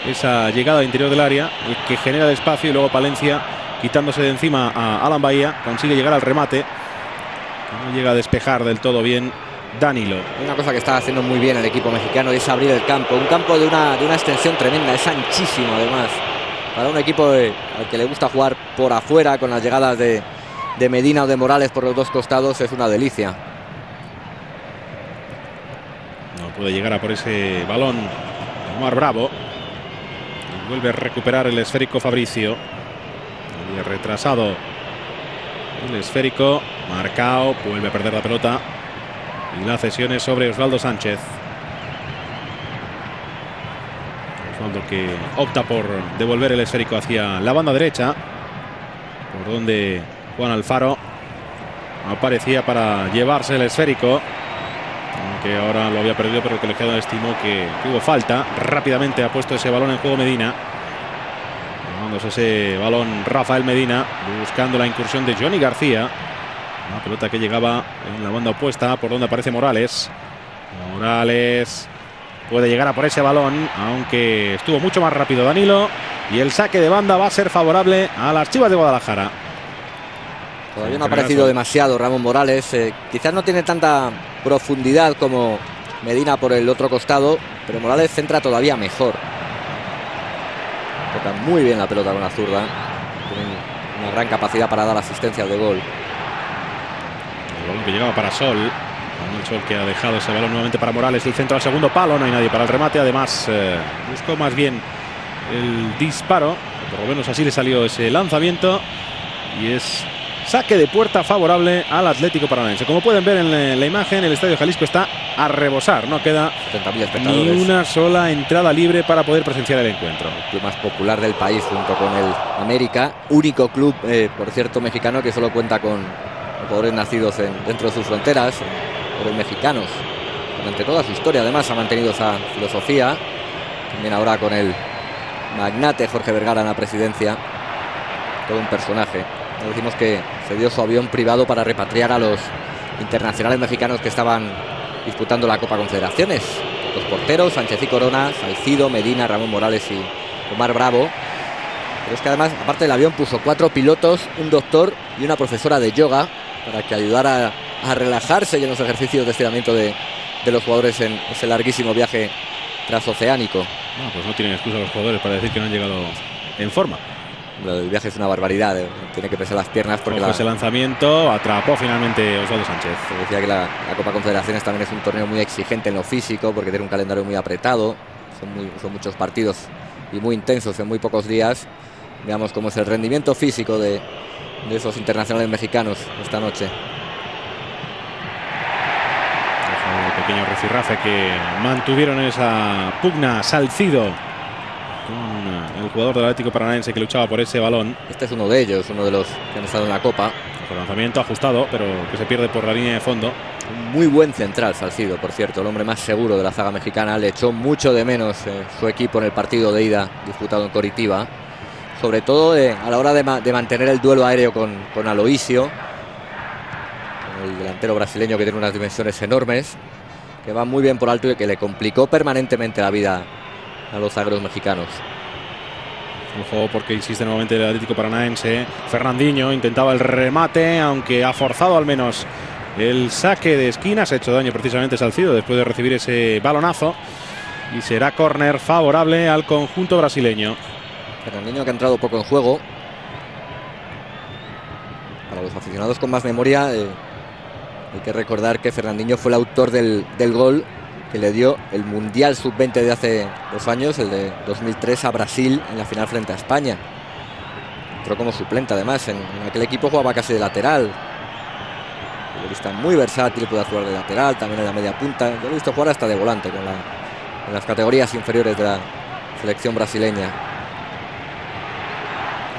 esa llegada al interior del área, el que genera el espacio, y luego Palencia, quitándose de encima a Alan Bahía, consigue llegar al remate. No llega a despejar del todo bien Danilo. Una cosa que está haciendo muy bien el equipo mexicano es abrir el campo. Un campo de una extensión tremenda, es anchísimo además. Para un equipo al que le gusta jugar por afuera, con las llegadas de Medina o de Morales por los dos costados, es una delicia. No puede llegar a por ese balón Omar Bravo. Y vuelve a recuperar el esférico Fabricio. Había retrasado el esférico. Marcao vuelve a perder la pelota. Y la cesión es sobre Osvaldo Sánchez. Osvaldo que opta por devolver el esférico hacia la banda derecha, por donde Juan Alfaro aparecía para llevarse el esférico, aunque ahora lo había perdido, pero el colegiado estimó que hubo falta. Rápidamente ha puesto ese balón en juego Medina, llevándose ese balón Rafael Medina, buscando la incursión de Johnny García. Una pelota que llegaba en la banda opuesta, por donde aparece Morales. Morales puede llegar a por ese balón, aunque estuvo mucho más rápido Danilo, y el saque de banda va a ser favorable a las Chivas de Guadalajara. Todavía no ha aparecido demasiado Ramón Morales. Quizás no tiene tanta profundidad como Medina por el otro costado, pero Morales centra todavía mejor. Toca muy bien la pelota con la zurda. Tiene una gran capacidad para dar asistencias de gol. El balón que llegaba para Sol. Manuel Sol, que ha dejado ese balón nuevamente para Morales. El centro al segundo palo, no hay nadie para el remate. Además, buscó más bien el disparo. Por lo menos así le salió ese lanzamiento. Y es saque de puerta favorable al Atlético Paranaense. Como pueden ver en la imagen, el Estadio Jalisco está a rebosar. No queda ni una sola entrada libre para poder presenciar el encuentro. El club más popular del país, junto con el América. Único club, por cierto, mexicano que solo cuenta con jugadores nacidos dentro de sus fronteras, jugadores mexicanos. Durante toda su historia, además, ha mantenido esa filosofía. También ahora con el magnate Jorge Vergara en la presidencia. Todo un personaje. Decimos que se dio su avión privado para repatriar a los internacionales mexicanos que estaban disputando la Copa Confederaciones. Los porteros, Sánchez y Corona, Salcido, Medina, Ramón Morales y Omar Bravo. Pero es que además, aparte del avión, puso 4 pilotos, un doctor y una profesora de yoga para que ayudara a relajarse y en los ejercicios de estiramiento de los jugadores en ese larguísimo viaje transoceánico. No, pues no tienen excusa los jugadores para decir que no han llegado en forma. El viaje es una barbaridad, tiene que pesar las piernas porque ese lanzamiento atrapó finalmente Osvaldo Sánchez. Se decía que la Copa Confederaciones también es un torneo muy exigente en lo físico porque tiene un calendario muy apretado, son muchos partidos y muy intensos en muy pocos días. Veamos cómo es el rendimiento físico de esos internacionales mexicanos esta noche. El pequeño rifirrafe que mantuvieron en esa pugna Salcido con el jugador del Atlético Paranaense que luchaba por ese balón. Este es uno de ellos, uno de los que han estado en la Copa. El lanzamiento ajustado, pero que se pierde por la línea de fondo. Un muy buen central, Salcido, por cierto, el hombre más seguro de la zaga mexicana. Le echó mucho de menos su equipo en el partido de ida disputado en Coritiba. Sobre todo a la hora de mantener el duelo aéreo con Aloisio, el delantero brasileño que tiene unas dimensiones enormes, que va muy bien por alto y que le complicó permanentemente la vida a los zagueros mexicanos. Ojo, porque insiste nuevamente el Atlético Paranaense. Fernandinho intentaba el remate, aunque ha forzado al menos el saque de esquina. Se ha hecho daño precisamente Salcido después de recibir ese balonazo. Y será córner favorable al conjunto brasileño. Fernandinho que ha entrado poco en juego. Para los aficionados con más memoria, hay que recordar que Fernandinho fue el autor del gol que le dio el Mundial Sub-20 de hace 2 años, el de 2003 a Brasil en la final frente a España. Entró como suplente además, en aquel equipo jugaba casi de lateral. Futbolista muy versátil, puede jugar de lateral, también en la media punta. Yo lo he visto jugar hasta de volante en las categorías inferiores de la selección brasileña.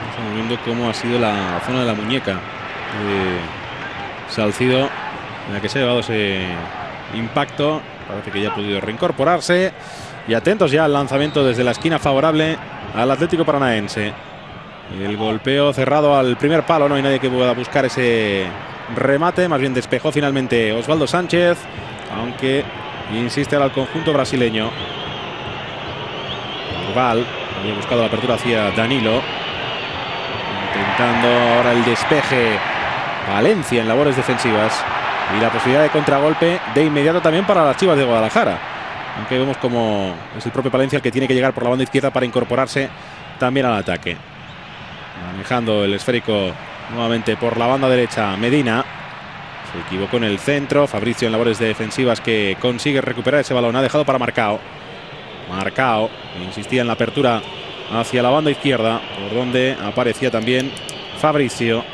Estamos viendo cómo ha sido la zona de la muñeca de Salcido, en la que se ha llevado ese impacto. Parece que ya ha podido reincorporarse. Y atentos ya al lanzamiento desde la esquina favorable al Atlético Paranaense. El golpeo cerrado al primer palo. No hay nadie que pueda buscar ese remate. Más bien despejó finalmente Osvaldo Sánchez, aunque insiste al conjunto brasileño. Urval había buscado la apertura hacia Danilo. Intentando ahora el despeje Valencia en labores defensivas. Y la posibilidad de contragolpe de inmediato también para las Chivas de Guadalajara. Aunque vemos como es el propio Palencia el que tiene que llegar por la banda izquierda para incorporarse también al ataque. Manejando el esférico nuevamente por la banda derecha Medina. Se equivocó en el centro. Fabricio en labores defensivas que consigue recuperar ese balón. Ha dejado para Marcao. Marcao insistía en la apertura hacia la banda izquierda, por donde aparecía también Fabricio.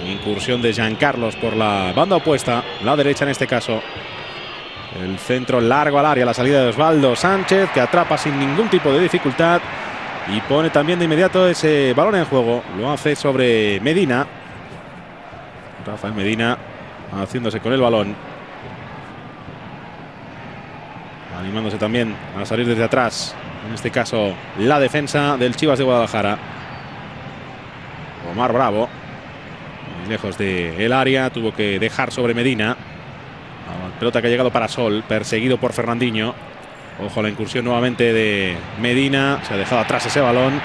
Incursión de Giancarlos por la banda opuesta, la derecha en este caso. El centro largo al área, la salida de Osvaldo Sánchez, que atrapa sin ningún tipo de dificultad y pone también de inmediato ese balón en juego. Lo hace sobre Medina. Rafael Medina haciéndose con el balón, animándose también a salir desde atrás, en este caso la defensa del Chivas de Guadalajara. Omar Bravo, lejos del área, tuvo que dejar sobre Medina. La pelota que ha llegado para Sol, perseguido por Fernandinho. Ojo, la incursión nuevamente de Medina. Se ha dejado atrás ese balón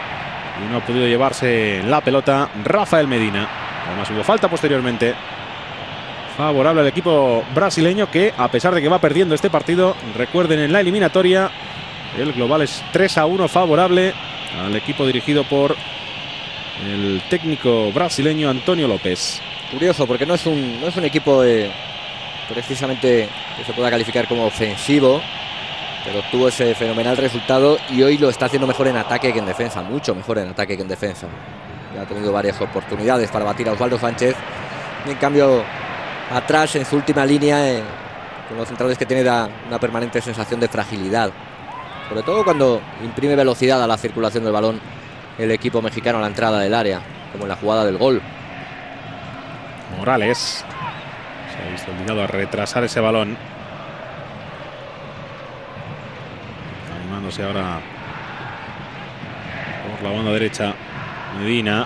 y no ha podido llevarse la pelota Rafael Medina. Además hubo falta posteriormente favorable al equipo brasileño, que a pesar de que va perdiendo este partido, recuerden, en la eliminatoria el global es 3-1 favorable al equipo dirigido por el técnico brasileño Antonio López. Curioso, porque no es un equipo precisamente que se pueda calificar como ofensivo, pero obtuvo ese fenomenal resultado y hoy lo está haciendo mejor en ataque que en defensa, mucho mejor en ataque que en defensa. Ya ha tenido varias oportunidades para batir a Osvaldo Sánchez y en cambio atrás en su última línea con los centrales que tiene da una permanente sensación de fragilidad, sobre todo cuando imprime velocidad a la circulación del balón el equipo mexicano a la entrada del área, como en la jugada del gol. Morales se ha visto obligado a retrasar ese balón, animándose ahora por la banda derecha Medina.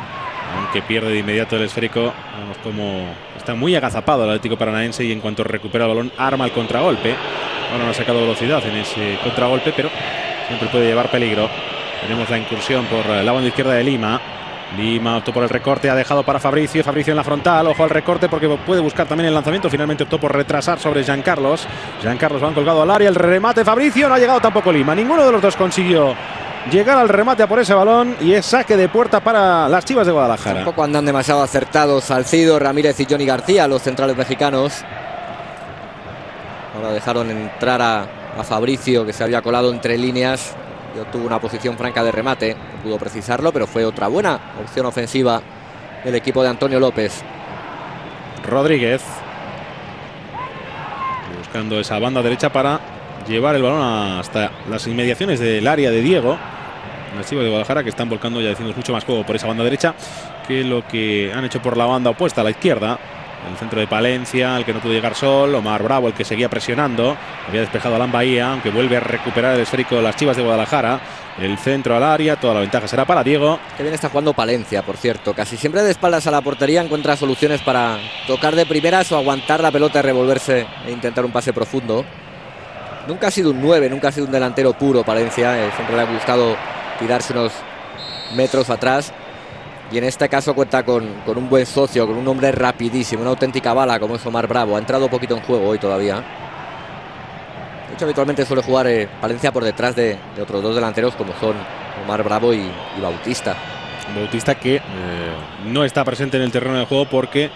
aunque pierde de inmediato el esférico. Vemos como está muy agazapado el Atlético Paranaense y en cuanto recupera el balón arma el contragolpe. Ahora no ha sacado velocidad en ese contragolpe, pero siempre puede llevar peligro. Tenemos la incursión por la banda izquierda de Lima. Lima optó por el recorte, ha dejado para Fabricio. Fabricio en la frontal, ojo al recorte porque puede buscar también el lanzamiento. Finalmente optó por retrasar sobre Giancarlos. Giancarlos va colgado al área, el remate Fabricio, no ha llegado tampoco Lima. Ninguno de los dos consiguió llegar al remate a por ese balón y es saque de puerta para las Chivas de Guadalajara. Tampoco andan demasiado acertados Salcido, Ramírez y Johnny García, los centrales mexicanos. Ahora dejaron entrar a Fabricio, que se había colado entre líneas y obtuvo una posición franca de remate. No pudo precisarlo, pero fue otra buena opción ofensiva del equipo de Antonio López. Rodríguez buscando esa banda derecha para llevar el balón hasta las inmediaciones del área de Diego. Las Chivas de Guadalajara, que están volcando, ya decimos, mucho más juego por esa banda derecha que lo que han hecho por la banda opuesta a la izquierda. El centro de Palencia, el que no pudo llegar Sol. Omar Bravo, el que seguía presionando. Había despejado a Alan Bahía, aunque vuelve a recuperar el esférico de las Chivas de Guadalajara. El centro al área, toda la ventaja será para Diego. Qué bien está jugando Palencia, por cierto. Casi siempre de espaldas a la portería encuentra soluciones para tocar de primeras o aguantar la pelota y revolverse e intentar un pase profundo. Nunca ha sido un 9, nunca ha sido un delantero puro Palencia. Siempre le ha gustado tirarse unos metros atrás. Y en este caso cuenta con un buen socio, con un hombre rapidísimo, una auténtica bala como es Omar Bravo. Ha entrado poquito en juego hoy todavía. De hecho, habitualmente suele jugar Palencia por detrás de otros dos delanteros como son Omar Bravo y Bautista. Bautista que no está presente en el terreno de juego porque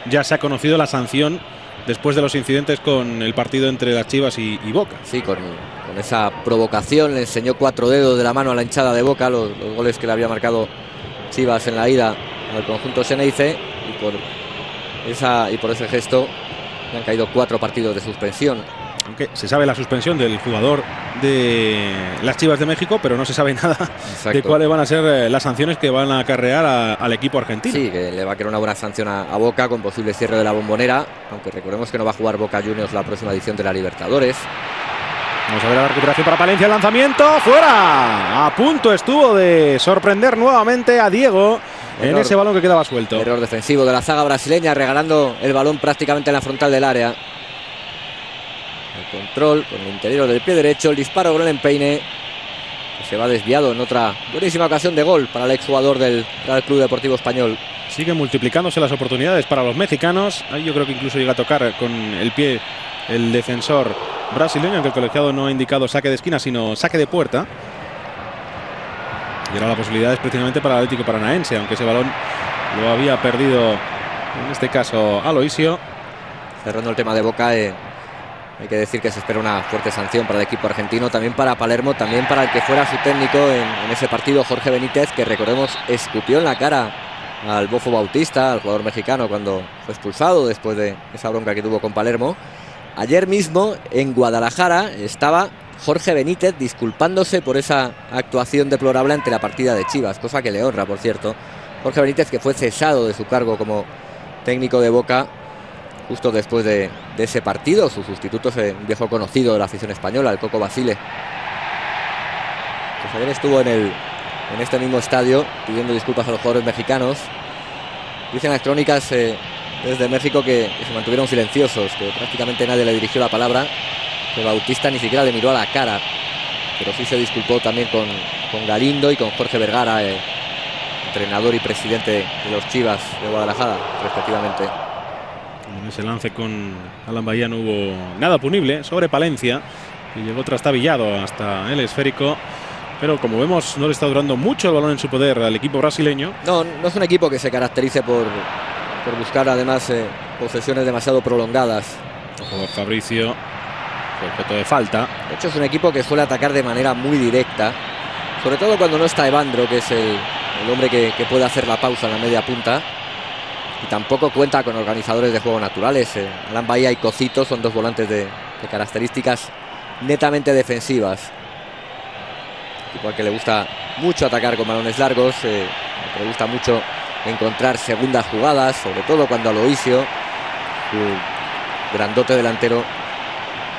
ya se ha conocido la sanción después de los incidentes con el partido entre las Chivas y Boca. Sí, con esa provocación le enseñó 4 dedos de la mano a la hinchada de Boca, los goles que le había marcado Chivas en la ida al conjunto Xeneize, y por ese gesto le han caído 4 partidos de suspensión. Aunque se sabe la suspensión del jugador de las Chivas de México, pero no se sabe nada de cuáles van a ser las sanciones que van a acarrear al equipo argentino. Sí, que le va a quedar una buena sanción a Boca con posible cierre de la Bombonera, aunque recordemos que no va a jugar Boca Juniors la próxima edición de la Libertadores. Vamos a ver la recuperación para Palencia, el lanzamiento, ¡fuera! A punto estuvo de sorprender nuevamente a Diego en ese balón que quedaba suelto. Error defensivo de la zaga brasileña, regalando el balón prácticamente en la frontal del área. El control con el interior del pie derecho, el disparo con el empeine, que se va desviado en otra buenísima ocasión de gol para el exjugador del Real Club Deportivo Español. Siguen multiplicándose las oportunidades para los mexicanos. Ahí yo creo que incluso llega a tocar con el pie el defensor brasileño, aunque el colegiado no ha indicado saque de esquina, sino saque de puerta. Y ahora la posibilidad es precisamente para el Atlético Paranaense, aunque ese balón lo había perdido, en este caso, Aloisio. Cerrando el tema de Boca, hay que decir que se espera una fuerte sanción para el equipo argentino, también para Palermo, también para el que fuera su técnico en ese partido, Jorge Benítez, que recordemos escupió en la cara al Bofo Bautista, al jugador mexicano, cuando fue expulsado después de esa bronca que tuvo con Palermo. Ayer mismo en Guadalajara estaba Jorge Benítez disculpándose por esa actuación deplorable ante la partida de Chivas, cosa que le honra, por cierto. Jorge Benítez, que fue cesado de su cargo como técnico de Boca justo después de ese partido. Su sustituto es un viejo conocido de la afición española, el Coco Basile. Pues ayer estuvo en este mismo estadio pidiendo disculpas a los jugadores mexicanos. Dicen las crónicas desde México que se mantuvieron silenciosos, que prácticamente nadie le dirigió la palabra, que Bautista ni siquiera le miró a la cara, pero sí se disculpó también con Galindo y con Jorge Vergara, entrenador y presidente de los Chivas de Guadalajara, respectivamente. En ese lance con Alan Bahía no hubo nada punible sobre Palencia, que llegó trastabillado hasta el esférico. Pero como vemos, no le está durando mucho el balón en su poder al equipo brasileño. No es un equipo que se caracterice por buscar además posesiones demasiado prolongadas. Ojo, Fabricio, objeto de falta. De hecho, es un equipo que suele atacar de manera muy directa, sobre todo cuando no está Evandro, que es el hombre que puede hacer la pausa en la media punta. Y tampoco cuenta con organizadores de juego naturales. Alan Bahía y Cocito son dos volantes de características netamente defensivas. Igual que le gusta mucho atacar con balones largos, le gusta mucho encontrar segundas jugadas, sobre todo cuando Aloisio, su grandote delantero,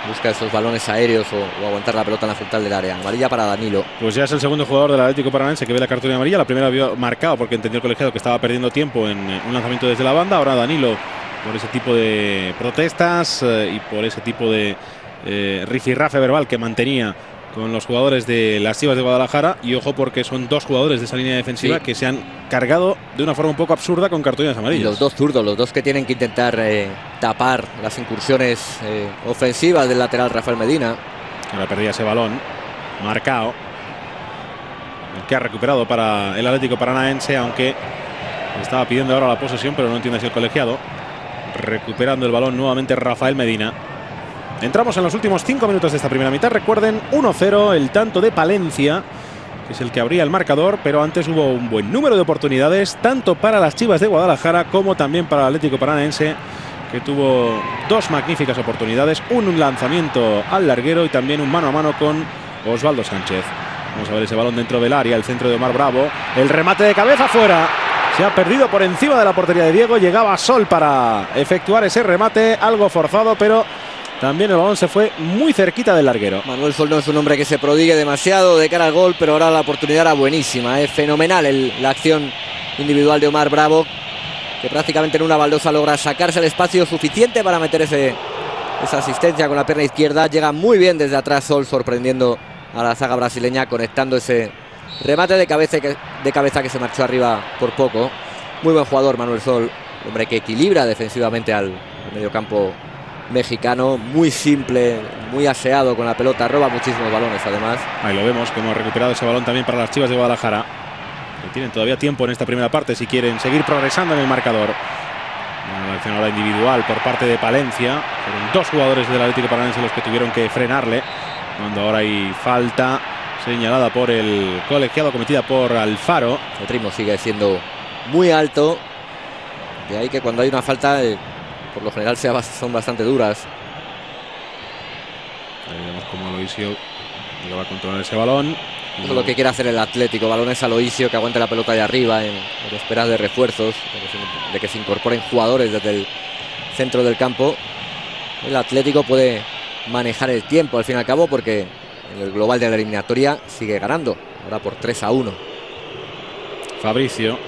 busca esos balones aéreos o aguantar la pelota en la frontal del área. Amarilla para Danilo. Pues ya es el segundo jugador del Atlético Paranaense que ve la cartulina amarilla. La primera había marcado porque entendió el colegiado que estaba perdiendo tiempo en un lanzamiento desde la banda. Ahora Danilo, por ese tipo de protestas y por ese tipo de rifirrafe verbal que mantenía con los jugadores de las Chivas de Guadalajara. Y ojo, porque son dos jugadores de esa línea defensiva que se han cargado de una forma un poco absurda con cartulinas amarillas. Y los dos zurdos, los dos que tienen que intentar tapar las incursiones ofensivas del lateral Rafael Medina. Ahora perdía ese balón. Marcao, el que ha recuperado para el Atlético Paranaense, aunque estaba pidiendo ahora la posesión, pero no entiende si el colegiado. Recuperando el balón nuevamente Rafael Medina. Entramos en los últimos 5 minutos de esta primera mitad. Recuerden, 1-0, el tanto de Palencia, que es el que abría el marcador, pero antes hubo un buen número de oportunidades, tanto para las Chivas de Guadalajara como también para el Atlético Paranaense, que tuvo dos magníficas oportunidades, un lanzamiento al larguero y también un mano a mano con Osvaldo Sánchez. Vamos a ver ese balón dentro del área, el centro de Omar Bravo, el remate de cabeza fuera. Se ha perdido por encima de la portería de Diego, llegaba Sol para efectuar ese remate, algo forzado, pero también el balón se fue muy cerquita del larguero. Manuel Sol no es un hombre que se prodigue demasiado de cara al gol, pero ahora la oportunidad era buenísima. Es fenomenal la acción individual de Omar Bravo, que prácticamente en una baldosa logra sacarse el espacio suficiente para meter esa asistencia con la pierna izquierda. Llega muy bien desde atrás Sol, sorprendiendo a la zaga brasileña, conectando ese remate de cabeza que se marchó arriba por poco. Muy buen jugador Manuel Sol, hombre que equilibra defensivamente al mediocampo mexicano, muy simple, muy aseado con la pelota, roba muchísimos balones además. Ahí lo vemos, como ha recuperado ese balón también para las Chivas de Guadalajara, que tienen todavía tiempo en esta primera parte si quieren seguir progresando en el marcador. Una acción ahora individual por parte de Palencia. Fueron dos jugadores del Atlético Paranaense los que tuvieron que frenarle, cuando ahora hay falta señalada por el colegiado, cometida por Alfaro. El ritmo sigue siendo muy alto, de ahí que cuando hay una falta por lo general son bastante duras. Ahí vemos cómo Aloisio va a controlar ese balón. Eso es lo que quiere hacer el Atlético. Balones a Aloisio, que aguante la pelota de arriba en espera de refuerzos, de que se incorporen jugadores desde el centro del campo. El Atlético puede manejar el tiempo al fin y al cabo, porque en el global de la eliminatoria sigue ganando, ahora por 3-1. Fabricio.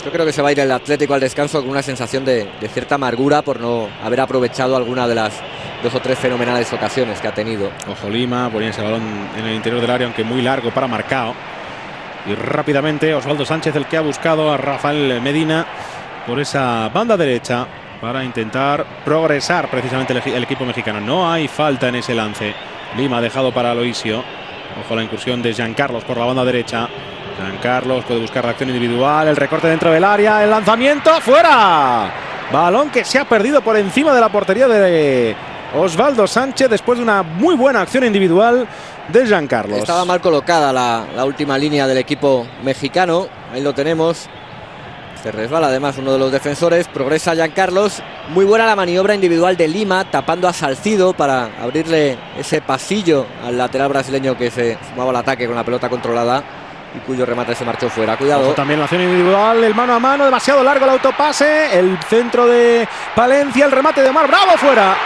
Yo creo que se va a ir el Atlético al descanso con una sensación de cierta amargura por no haber aprovechado alguna de las 2 o 3 fenomenales ocasiones que ha tenido. Ojo Lima, ponía ese balón en el interior del área, aunque muy largo para Marcao. Y rápidamente Osvaldo Sánchez, el que ha buscado a Rafael Medina por esa banda derecha para intentar progresar precisamente el equipo mexicano. No hay falta en ese lance. Lima ha dejado para Aloisio. Ojo la incursión de Giancarlos por la banda derecha. Giancarlos puede buscar la acción individual, el recorte dentro del área, el lanzamiento fuera. Balón que se ha perdido por encima de la portería de Osvaldo Sánchez después de una muy buena acción individual de Giancarlos. Estaba mal colocada la última línea del equipo mexicano. Ahí lo tenemos. Se resbala además uno de los defensores. Progresa Giancarlos. Muy buena la maniobra individual de Lima, tapando a Salcido para abrirle ese pasillo al lateral brasileño que se sumaba al ataque con la pelota controlada y cuyo remate se marchó fuera. Cuidado. Ojo, también la acción individual, el mano a mano, demasiado largo el autopase, el centro de Palencia, el remate de Omar Bravo fuera.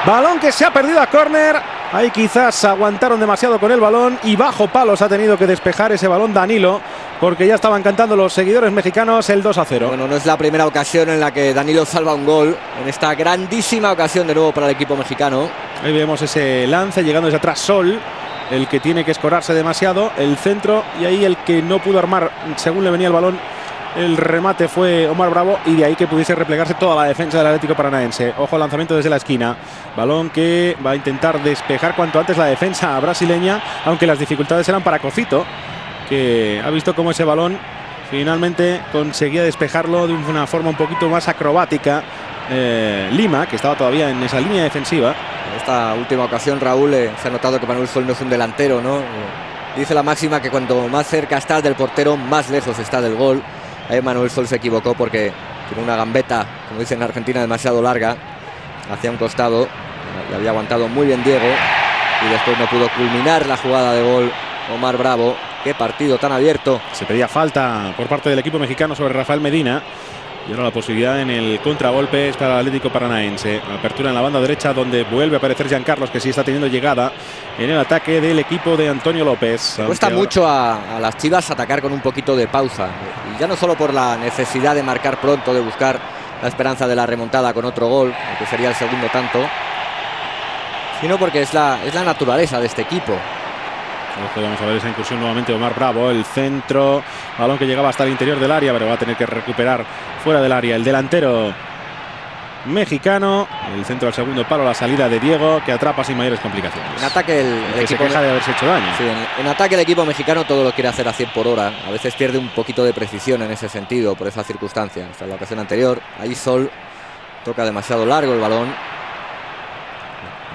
Balón que se ha perdido a córner. Ahí quizás aguantaron demasiado con el balón y bajo palos ha tenido que despejar ese balón Danilo, porque ya estaban cantando los seguidores mexicanos el 2-0. Bueno, no es la primera ocasión en la que Danilo salva un gol, en esta grandísima ocasión de nuevo para el equipo mexicano. Ahí vemos ese lance llegando desde atrás Sol, el que tiene que escorarse demasiado, el centro, y ahí el que no pudo armar según le venía el balón el remate fue Omar Bravo, y de ahí que pudiese replegarse toda la defensa del Atlético Paranaense. Ojo, lanzamiento desde la esquina, balón que va a intentar despejar cuanto antes la defensa brasileña, aunque las dificultades eran para Cofito, que ha visto cómo ese balón finalmente conseguía despejarlo de una forma un poquito más acrobática. Lima, que estaba todavía en esa línea defensiva. En esta última ocasión, Raúl, se ha notado que Manuel Sol no es un delantero, ¿no? Dice la máxima que cuanto más cerca estás del portero, más lejos está del gol. Ahí Manuel Sol se equivocó porque tiene una gambeta, como dicen en Argentina, demasiado larga hacia un costado. Le había aguantado muy bien Diego y después no pudo culminar la jugada de gol Omar Bravo. Qué partido tan abierto. Se pedía falta por parte del equipo mexicano sobre Rafael Medina. Y ahora la posibilidad en el contragolpe es para el Atlético Paranaense. Apertura en la banda derecha donde vuelve a aparecer Giancarlos, que sí está teniendo llegada en el ataque del equipo de Antonio López. Cuesta mucho a las Chivas atacar con un poquito de pausa. Y ya no solo por la necesidad de marcar pronto, de buscar la esperanza de la remontada con otro gol, que sería el segundo tanto, sino porque es la naturaleza de este equipo. Vamos a ver esa incursión nuevamente de Omar Bravo, el centro, balón que llegaba hasta el interior del área, pero va a tener que recuperar fuera del área el delantero mexicano. El centro al segundo palo, la salida de Diego, que atrapa sin mayores complicaciones. En ataque el equipo se queja de haberse hecho daño. Sí, en ataque el equipo mexicano todo lo quiere hacer a 100 por hora. A veces pierde un poquito de precisión en ese sentido, por esa circunstancia. Hasta la ocasión anterior, ahí Sol toca demasiado largo el balón.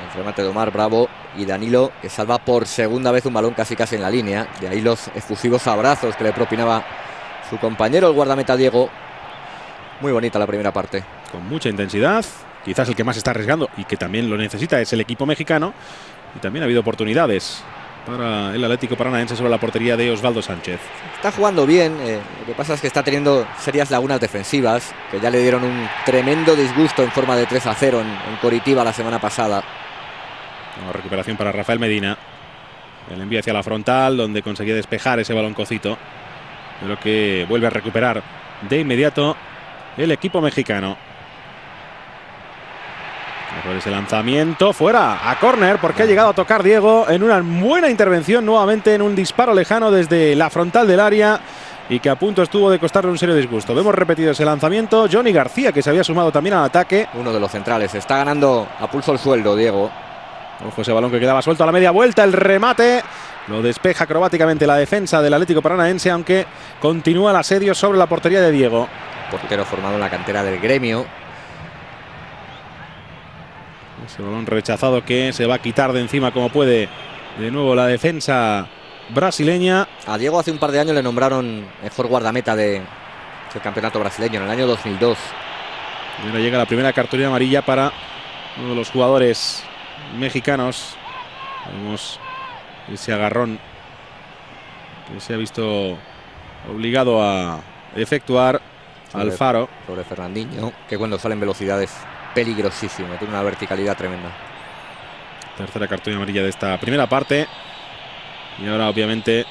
El remate de Omar Bravo y Danilo, que salva por segunda vez un balón casi en la línea. De ahí los efusivos abrazos que le propinaba su compañero, el guardameta Diego. Muy bonita la primera parte. Con mucha intensidad, quizás el que más está arriesgando y que también lo necesita es el equipo mexicano. Y también ha habido oportunidades para el Atlético Paranaense sobre la portería de Osvaldo Sánchez. Está jugando bien, lo que pasa es que está teniendo serias lagunas defensivas, que ya le dieron un tremendo disgusto en forma de 3-0 en Coritiba la semana pasada. Una recuperación para Rafael Medina. El envío hacia la frontal, donde conseguía despejar ese baloncocito, pero que vuelve a recuperar de inmediato el equipo mexicano. Mejor ese lanzamiento fuera a córner, porque ha llegado a tocar Diego en una buena intervención nuevamente en un disparo lejano desde la frontal del área y que a punto estuvo de costarle un serio disgusto. Vemos repetido ese lanzamiento. Johnny García, que se había sumado también al ataque. Uno de los centrales. Está ganando a pulso el sueldo Diego. Ojo ese balón que quedaba suelto a la media vuelta. El remate lo despeja acrobáticamente la defensa del Atlético Paranaense, aunque continúa el asedio sobre la portería de Diego. Portero formado en la cantera del Gremio. Ese balón rechazado que se va a quitar de encima como puede de nuevo la defensa brasileña. A Diego hace un par de años le nombraron mejor guardameta del campeonato brasileño, en el año 2002. Y ahora llega la primera cartulina amarilla para uno de los jugadores mexicanos. Vemos ese agarrón que se ha visto obligado a efectuar Alfaro. Sobre Fernandinho, que cuando sale en velocidad es peligrosísimo, tiene una verticalidad tremenda. Tercera cartulina amarilla de esta primera parte. Y ahora obviamente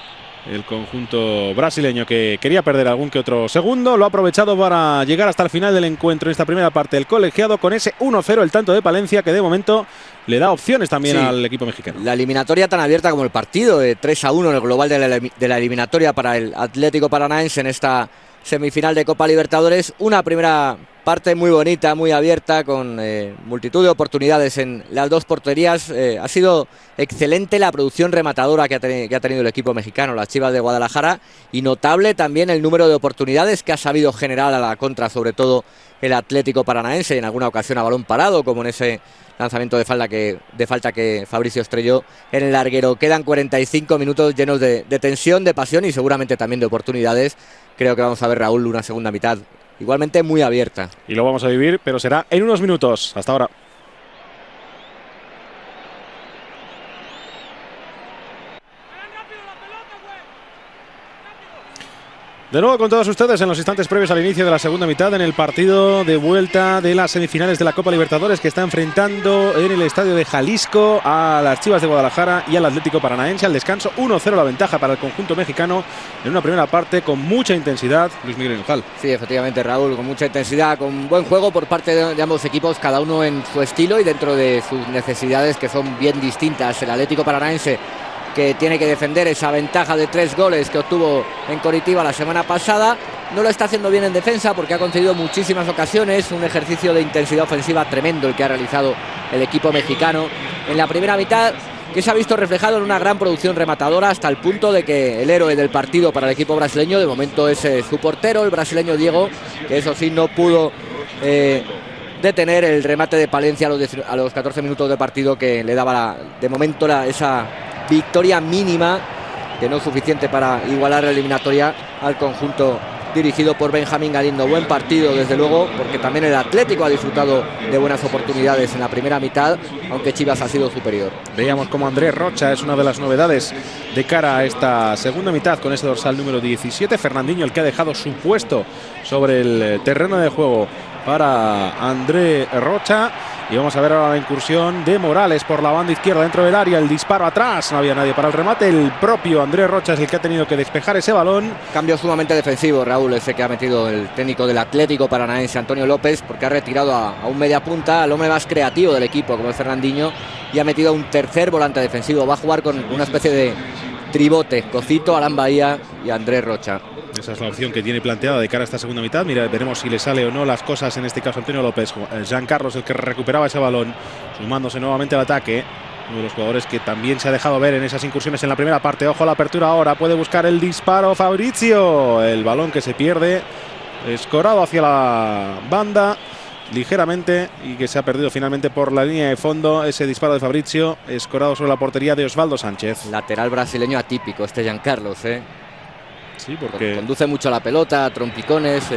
el conjunto brasileño, que quería perder algún que otro segundo, lo ha aprovechado para llegar hasta el final del encuentro en esta primera parte. El colegiado con ese 1-0, el tanto de Palencia, que de momento le da opciones también al equipo mexicano. La eliminatoria tan abierta como el partido, de 3-1 en el global de la eliminatoria para el Atlético Paranaense en esta semifinal de Copa Libertadores. Una primera parte muy bonita, muy abierta, con multitud de oportunidades en las dos porterías. Ha sido excelente la producción rematadora que ha tenido el equipo mexicano, las Chivas de Guadalajara, y notable también el número de oportunidades que ha sabido generar a la contra, sobre todo el Atlético Paranaense, en alguna ocasión a balón parado, como en ese lanzamiento de falta que Fabricio estrelló en el larguero. Quedan 45 minutos llenos de tensión, de pasión y seguramente también de oportunidades. Creo que vamos a ver, Raúl, una segunda mitad igualmente muy abierta. Y lo vamos a vivir, pero será en unos minutos. Hasta ahora. De nuevo con todos ustedes en los instantes previos al inicio de la segunda mitad en el partido de vuelta de las semifinales de la Copa Libertadores, que está enfrentando en el estadio de Jalisco a las Chivas de Guadalajara y al Atlético Paranaense. Al descanso 1-0 la ventaja para el conjunto mexicano en una primera parte con mucha intensidad. Luis Miguel Hinojal. Sí, efectivamente, Raúl, con mucha intensidad, con buen juego por parte de ambos equipos, cada uno en su estilo y dentro de sus necesidades, que son bien distintas. El Atlético Paranaense, que tiene que defender esa ventaja de 3 goles que obtuvo en Coritiba la semana pasada, no lo está haciendo bien en defensa porque ha concedido muchísimas ocasiones. Un ejercicio de intensidad ofensiva tremendo el que ha realizado el equipo mexicano en la primera mitad, que se ha visto reflejado en una gran producción rematadora, hasta el punto de que el héroe del partido para el equipo brasileño de momento es su portero, el brasileño Diego, que eso sí no pudo detener el remate de Palencia a los 14 minutos de partido, que le daba de momento esa victoria mínima, que no es suficiente para igualar la eliminatoria al conjunto dirigido por Benjamín Galindo. Buen partido, desde luego, porque también el Atlético ha disfrutado de buenas oportunidades en la primera mitad, aunque Chivas ha sido superior. Veíamos como Andrés Rocha es una de las novedades de cara a esta segunda mitad con ese dorsal número 17. Fernandinho, el que ha dejado su puesto sobre el terreno de juego para Andrés Rocha. Y vamos a ver ahora la incursión de Morales por la banda izquierda dentro del área. El disparo atrás, no había nadie para el remate. El propio Andrés Rocha es el que ha tenido que despejar ese balón. Cambio sumamente defensivo, Raúl, ese que ha metido el técnico del Atlético Paranaense, Antonio López, porque ha retirado a un media punta, al hombre más creativo del equipo, como es Fernandinho, y ha metido a un tercer volante defensivo. Va a jugar con una especie de tribote: Cocito, Alan Bahía y Andrés Rocha. Esa es la opción que tiene planteada de cara a esta segunda mitad. Mira, veremos si le sale o no las cosas, en este caso Antonio López. Jean Carlos, el que recuperaba ese balón, sumándose nuevamente al ataque. Uno de los jugadores que también se ha dejado ver en esas incursiones en la primera parte. Ojo a la apertura ahora, puede buscar el disparo Fabrizio. El balón que se pierde, escorado hacia la banda ligeramente y que se ha perdido finalmente por la línea de fondo. Ese disparo de Fabrizio, escorado sobre la portería de Osvaldo Sánchez. Lateral brasileño atípico este Jean Carlos, Sí, porque conduce mucho la pelota, trompicones,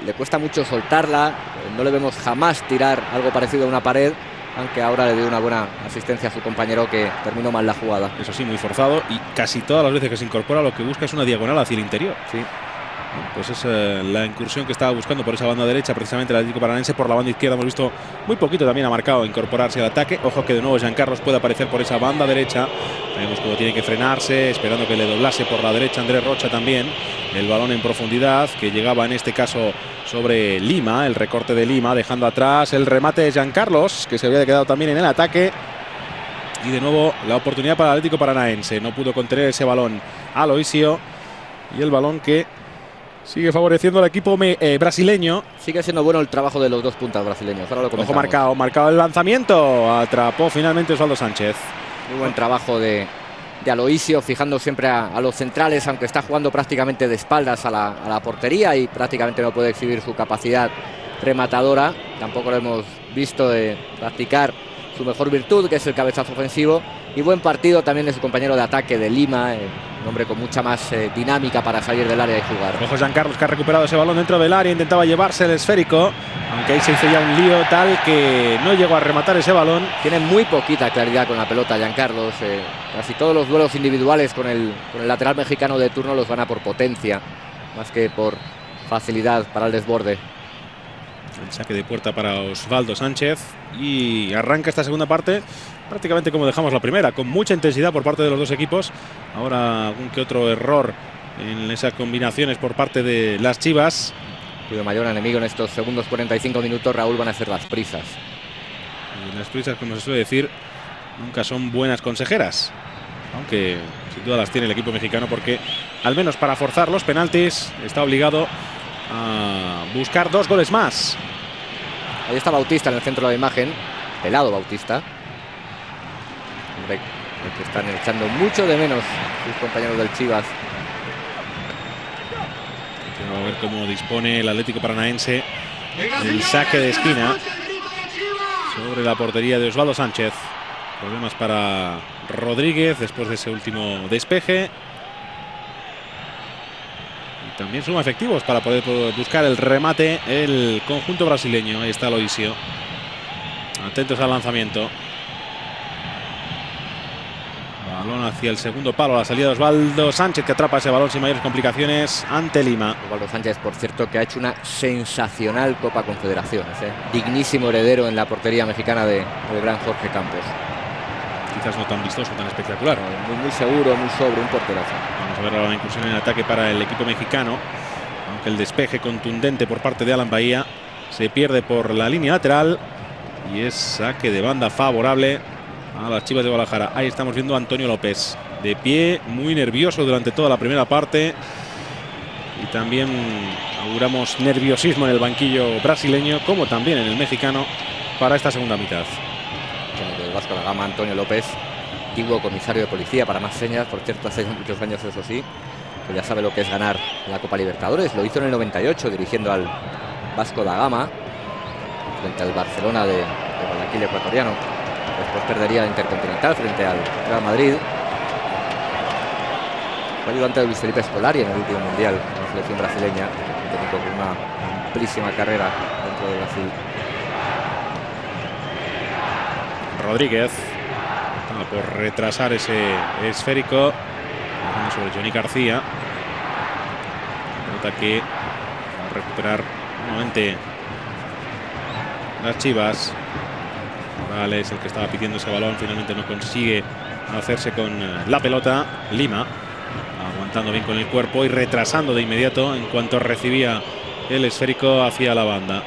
le cuesta mucho soltarla, no le vemos jamás tirar algo parecido a una pared, aunque ahora le dio una buena asistencia a su compañero que terminó mal la jugada. Eso sí, muy forzado, y casi todas las veces que se incorpora lo que busca es una diagonal hacia el interior. Sí. Pues es la incursión que estaba buscando por esa banda derecha, precisamente el Atlético Paranaense. Por la banda izquierda hemos visto muy poquito, también ha marcado incorporarse al ataque. Ojo que de nuevo Jean Carlos puede aparecer por esa banda derecha. Vemos cómo tiene que frenarse, esperando que le doblase por la derecha Andrés Rocha también. El balón en profundidad, que llegaba en este caso sobre Lima, el recorte de Lima, dejando atrás el remate de Jean Carlos, que se había quedado también en el ataque. Y de nuevo la oportunidad para el Atlético Paranaense. No pudo contener ese balón Aloisio. Y el balón que sigue favoreciendo al equipo brasileño. Sigue siendo bueno el trabajo de los dos puntas brasileños. Ahora lo comentamos. Ojo, marcado el lanzamiento. Atrapó finalmente Osvaldo Sánchez. Muy buen trabajo de Aloisio, fijando siempre a los centrales, aunque está jugando prácticamente de espaldas a la portería y prácticamente no puede exhibir su capacidad rematadora. Tampoco lo hemos visto practicar su mejor virtud, que es el cabezazo ofensivo. Y buen partido también de su compañero de ataque de Lima, un hombre con mucha más dinámica para salir del área y jugar. Ojo Jean Carlos, que ha recuperado ese balón dentro del área, intentaba llevarse el esférico, aunque ahí se hizo ya un lío tal que no llegó a rematar ese balón. Tiene muy poquita claridad con la pelota Jean Carlos. Casi todos los duelos individuales con el lateral mexicano de turno los gana por potencia, más que por facilidad para el desborde. El saque de puerta para Osvaldo Sánchez y arranca esta segunda parte prácticamente como dejamos la primera, con mucha intensidad por parte de los dos equipos. Ahora algún que otro error en esas combinaciones por parte de las Chivas. Cuyo mayor enemigo en estos segundos 45 minutos, Raúl, van a ser las prisas. Y las prisas, como se suele decir, nunca son buenas consejeras, aunque sin duda las tiene el equipo mexicano, porque al menos para forzar los penaltis está obligado a buscar 2 goles más. Ahí está Bautista en el centro de la imagen, pelado Bautista, hombre, el que están echando mucho de menos sus compañeros del Chivas. Vamos a ver cómo dispone el Atlético Paranaense el saque de esquina sobre la portería de Osvaldo Sánchez. Problemas para Rodríguez después de ese último despeje. Y también suma efectivos para poder buscar el remate el conjunto brasileño. Ahí está Aloisio. Atentos al lanzamiento. Balón hacia el segundo palo, la salida de Osvaldo Sánchez, que atrapa ese balón sin mayores complicaciones ante Lima. Osvaldo Sánchez, por cierto, que ha hecho una sensacional Copa Confederaciones, dignísimo heredero en la portería mexicana del gran Jorge Campos. Quizás no tan vistoso, tan espectacular. Muy seguro, muy sobre, un porterazo. Vamos a ver ahora la incursión en el ataque para el equipo mexicano, aunque el despeje contundente por parte de Alan Bahía se pierde por la línea lateral y es saque de banda favorable a las Chivas de Guadalajara. Ahí estamos viendo a Antonio López de pie, muy nervioso durante toda la primera parte, y también auguramos nerviosismo en el banquillo brasileño como también en el mexicano para esta segunda mitad. El Vasco da Gama, Antonio López, antiguo comisario de policía para más señas, por cierto, hace muchos años, eso sí, que ya sabe lo que es ganar la Copa Libertadores. Lo hizo en el 98 dirigiendo al Vasco da Gama frente al Barcelona de Guayaquil ecuatoriano. Después perdería el Intercontinental frente al Real Madrid. Fue ayudante de Luis Felipe Scolari en el último mundial en la selección brasileña. Un técnico con una amplísima carrera dentro de Brasil. Rodríguez por retrasar ese esférico sobre Johnny García. Nota que va a recuperar nuevamente las Chivas. Morales, el que estaba pidiendo ese balón, finalmente no consigue hacerse con la pelota. Lima aguantando bien con el cuerpo y retrasando de inmediato en cuanto recibía el esférico hacia la banda.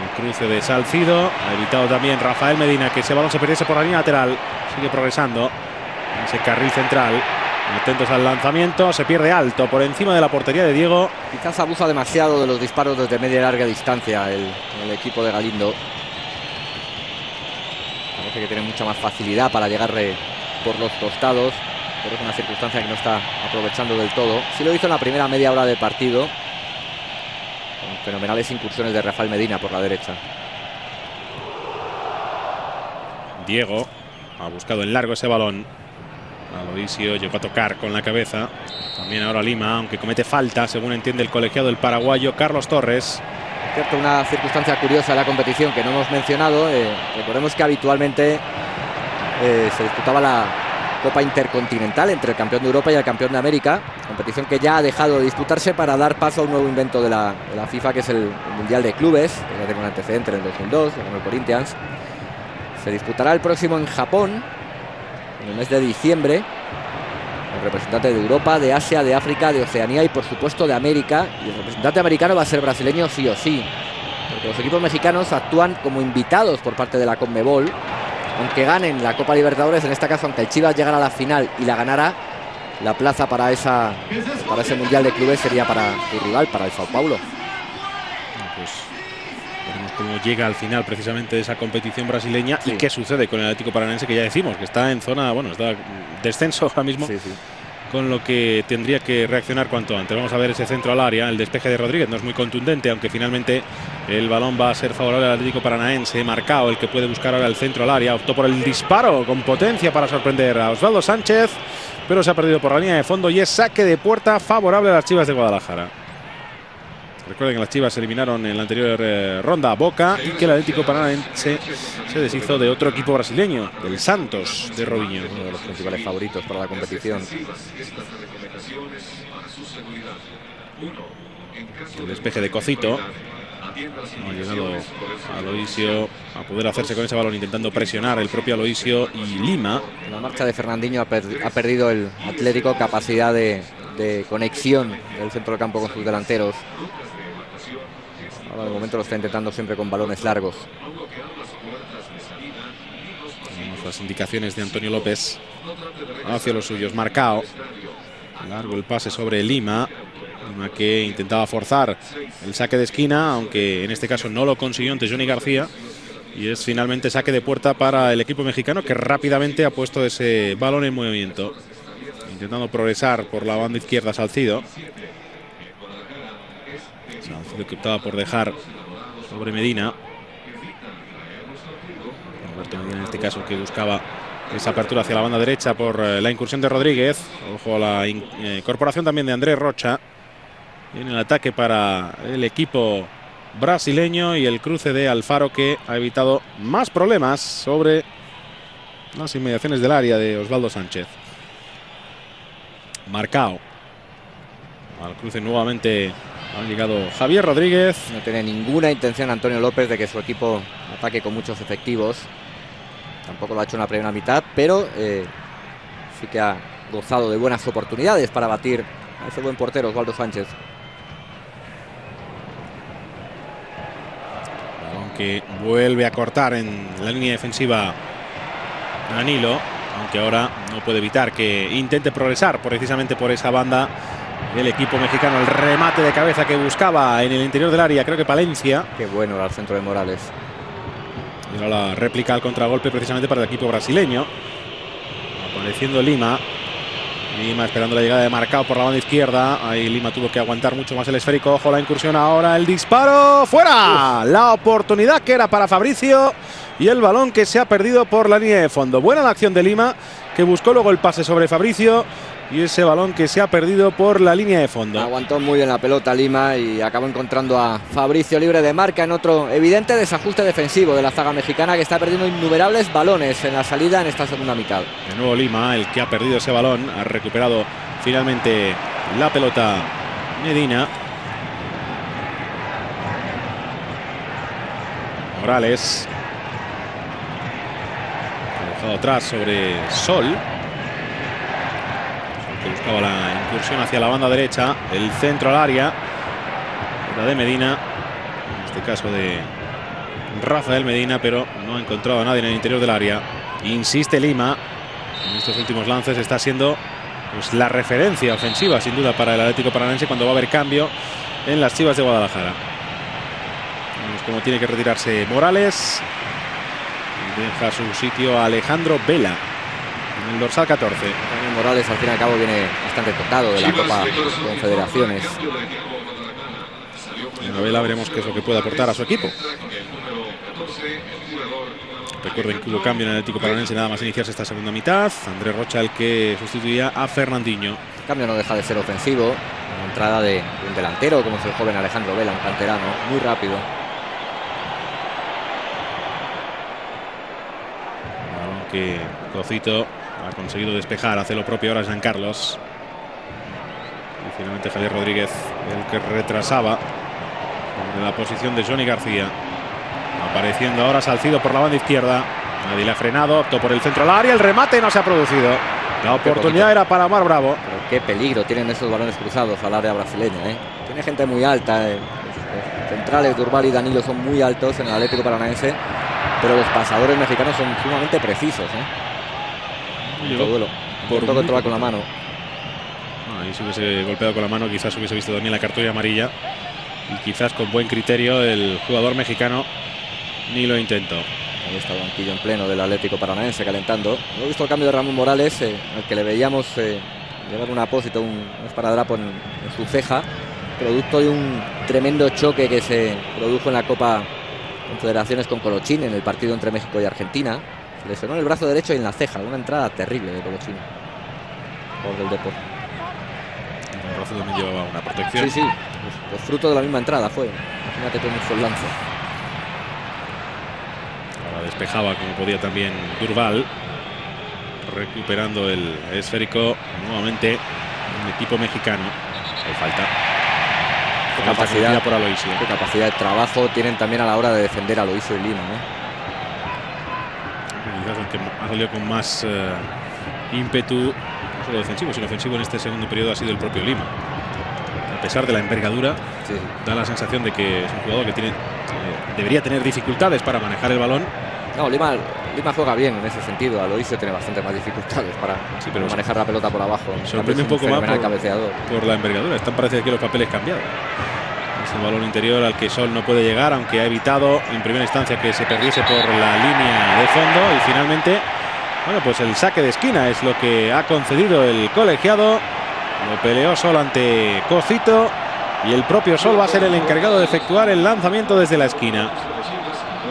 El cruce de Salcido ha evitado también Rafael Medina que ese balón se perdiese por la línea lateral. Sigue progresando en ese carril central. Atentos al lanzamiento, se pierde alto por encima de la portería de Diego. Quizás abusa demasiado de los disparos desde media y larga distancia el equipo de Galindo. Parece que tiene mucha más facilidad para llegar por los costados, pero es una circunstancia que no está aprovechando del todo. Sí lo hizo en la primera media hora del partido, con fenomenales incursiones de Rafael Medina por la derecha. Diego ha buscado en largo ese balón. Aloisio llegó a tocar con la cabeza. También ahora Lima, aunque comete falta, según entiende el colegiado del paraguayo Carlos Torres. Cierto, una circunstancia curiosa de la competición que no hemos mencionado. Recordemos que habitualmente se disputaba la Copa Intercontinental entre el campeón de Europa y el campeón de América, competición que ya ha dejado de disputarse para dar paso a un nuevo invento de la FIFA, que es el Mundial de Clubes, que ya tiene un antecedente en el 2002 con el Corinthians. Se disputará el próximo en Japón, en el mes de diciembre. El representante de Europa, de Asia, de África, de Oceanía y por supuesto de América. Y el representante americano va a ser brasileño sí o sí, porque los equipos mexicanos actúan como invitados por parte de la Conmebol. Aunque ganen la Copa Libertadores, en este caso, aunque el Chivas llegara a la final y la ganara, la plaza para ese Mundial de Clubes sería para su rival, para el Sao Paulo. Pues veremos cómo llega al final precisamente de esa competición brasileña, sí. Y qué sucede con el Atlético Paranaense, que ya decimos que está en zona, bueno, está descenso ahora mismo. Sí. Con lo que tendría que reaccionar cuanto antes. Vamos a ver ese centro al área. El despeje de Rodríguez no es muy contundente, aunque finalmente el balón va a ser favorable al Atlético Paranaense. Marcao, el que puede buscar ahora el centro al área. Optó por el disparo con potencia para sorprender a Osvaldo Sánchez, pero se ha perdido por la línea de fondo y es saque de puerta favorable a las Chivas de Guadalajara. Recuerden que las Chivas eliminaron en la anterior ronda a Boca y que el Atlético Paranaense se deshizo de otro equipo brasileño, del Santos de Robinho. Uno de los principales favoritos para la competición. El despeje de Cocito. Ha llegado Aloisio a poder hacerse con ese balón, intentando presionar el propio Aloisio y Lima. En la marcha de Fernandinho ha perdido el Atlético capacidad de conexión del centro del campo con sus delanteros. Ahora de momento lo está intentando siempre con balones largos. Tenemos las indicaciones de Antonio López hacia los suyos. Marcao. Largo el pase sobre Lima. Lima que intentaba forzar el saque de esquina, aunque en este caso no lo consiguió ante Johnny García. Y es finalmente saque de puerta para el equipo mexicano, que rápidamente ha puesto ese balón en movimiento. Intentando progresar por la banda izquierda Salcido. Salcido que optaba por dejar sobre Medina. Roberto Medina en este caso, que buscaba esa apertura hacia la banda derecha por la incursión de Rodríguez. Ojo a la incorporación también de Andrés Rocha. Viene el ataque para el equipo brasileño y el cruce de Alfaro, que ha evitado más problemas sobre las inmediaciones del área de Osvaldo Sánchez. Marcao. Al cruce nuevamente ha llegado Javier Rodríguez. No tiene ninguna intención Antonio López de que su equipo ataque con muchos efectivos. Tampoco lo ha hecho en la primera mitad, pero sí que ha gozado de buenas oportunidades para batir a ese buen portero Osvaldo Sánchez. Balón que vuelve a cortar en la línea defensiva Danilo, aunque ahora no puede evitar que intente progresar precisamente por esa banda el equipo mexicano. El remate de cabeza que buscaba en el interior del área, creo que Palencia. Qué bueno era el centro de Morales. Y ahora la réplica al contragolpe precisamente para el equipo brasileño. Apareciendo Lima. Lima esperando la llegada de Marcao por la banda izquierda. Ahí Lima tuvo que aguantar mucho más el esférico. Ojo la incursión ahora, el disparo. ¡Fuera! La oportunidad que era para Fabricio. Y el balón que se ha perdido por la línea de fondo. Buena la acción de Lima, que buscó luego el pase sobre Fabricio, y ese balón que se ha perdido por la línea de fondo. Aguantó muy bien la pelota Lima y acabó encontrando a Fabricio libre de marca en otro evidente desajuste defensivo de la zaga mexicana, que está perdiendo innumerables balones en la salida en esta segunda mitad. De nuevo Lima, el que ha perdido ese balón, ha recuperado finalmente la pelota Medina. Morales ha dejado atrás sobre Sol, que buscaba la incursión hacia la banda derecha, el centro al área, la de Medina, en este caso de Rafael Medina, pero no ha encontrado a nadie en el interior del área. Insiste Lima, en estos últimos lances está siendo pues la referencia ofensiva sin duda para el Atlético Paranaense cuando va a haber cambio en las Chivas de Guadalajara. Vemos cómo tiene que retirarse Morales, deja su sitio a Alejandro Vela en el dorsal 14. También Morales al fin y al cabo viene bastante tocado de la Copa Confederaciones. En Vela veremos qué es lo que puede aportar a su equipo. Recuerden que hubo cambio en el Atlético Paranaense nada más iniciarse esta segunda mitad. Andrés Rocha el que sustituía a Fernandinho. El cambio no deja de ser ofensivo. Una entrada de un delantero como es el joven Alejandro Vela, un canterano muy rápido. Que Cocito ha conseguido despejar, hace lo propio ahora Jean Carlos. Y finalmente Javier Rodríguez, el que retrasaba en la posición de Johnny García. Apareciendo ahora Salcido por la banda izquierda. Nadie le ha frenado, optó por el centro al área, el remate no se ha producido. La oportunidad era para Omar Bravo. Pero qué peligro tienen esos balones cruzados al área brasileña, ¿eh? Tiene gente muy alta. Los centrales Durval y Danilo son muy altos en el Atlético Paranaense, pero los pasadores mexicanos son sumamente precisos, ¿eh? Por controlar con la mano. Ahí si hubiese golpeado con la mano quizás hubiese visto también la cartulina amarilla. Y quizás con buen criterio el jugador mexicano ni lo intentó. Ahí está el banquillo en pleno del Atlético Paranaense calentando. He visto el cambio de Ramón Morales, al que le veíamos llevar un apósito, un esparadrapo en su ceja, producto de un tremendo choque que se produjo en la Copa Confederaciones con Colochín en el partido entre México y Argentina. Se lesionó en el brazo derecho y en la ceja, una entrada terrible de Colochín por del Depor. El brazo también llevaba una protección. Sí, pues fruto de la misma entrada fue. Imagínate cómo fue el lance. Ahora despejaba como podía también Durval, recuperando el esférico nuevamente un equipo mexicano. Hay falta. Qué capacidad de trabajo tienen también a la hora de defender a Aloisio y Lima, ¿eh? Quizás el que ha salido con más ímpetu, no solo defensivo, sino ofensivo en este segundo periodo ha sido el propio Lima. A pesar de la envergadura, sí, da la sensación de que es un jugador que tiene, debería tener dificultades para manejar el balón. No, Lima juega bien en ese sentido. Aloisio tiene bastante más dificultades para manejar la pelota por abajo. Sorprende un poco más por la envergadura. Están parece que los papeles cambiados. Es el balón interior al que Sol no puede llegar, aunque ha evitado en primera instancia que se perdiese por la línea de fondo. Y finalmente, bueno, pues el saque de esquina es lo que ha concedido el colegiado. Lo peleó Sol ante Cocito y el propio Sol va a ser el encargado de efectuar el lanzamiento desde la esquina.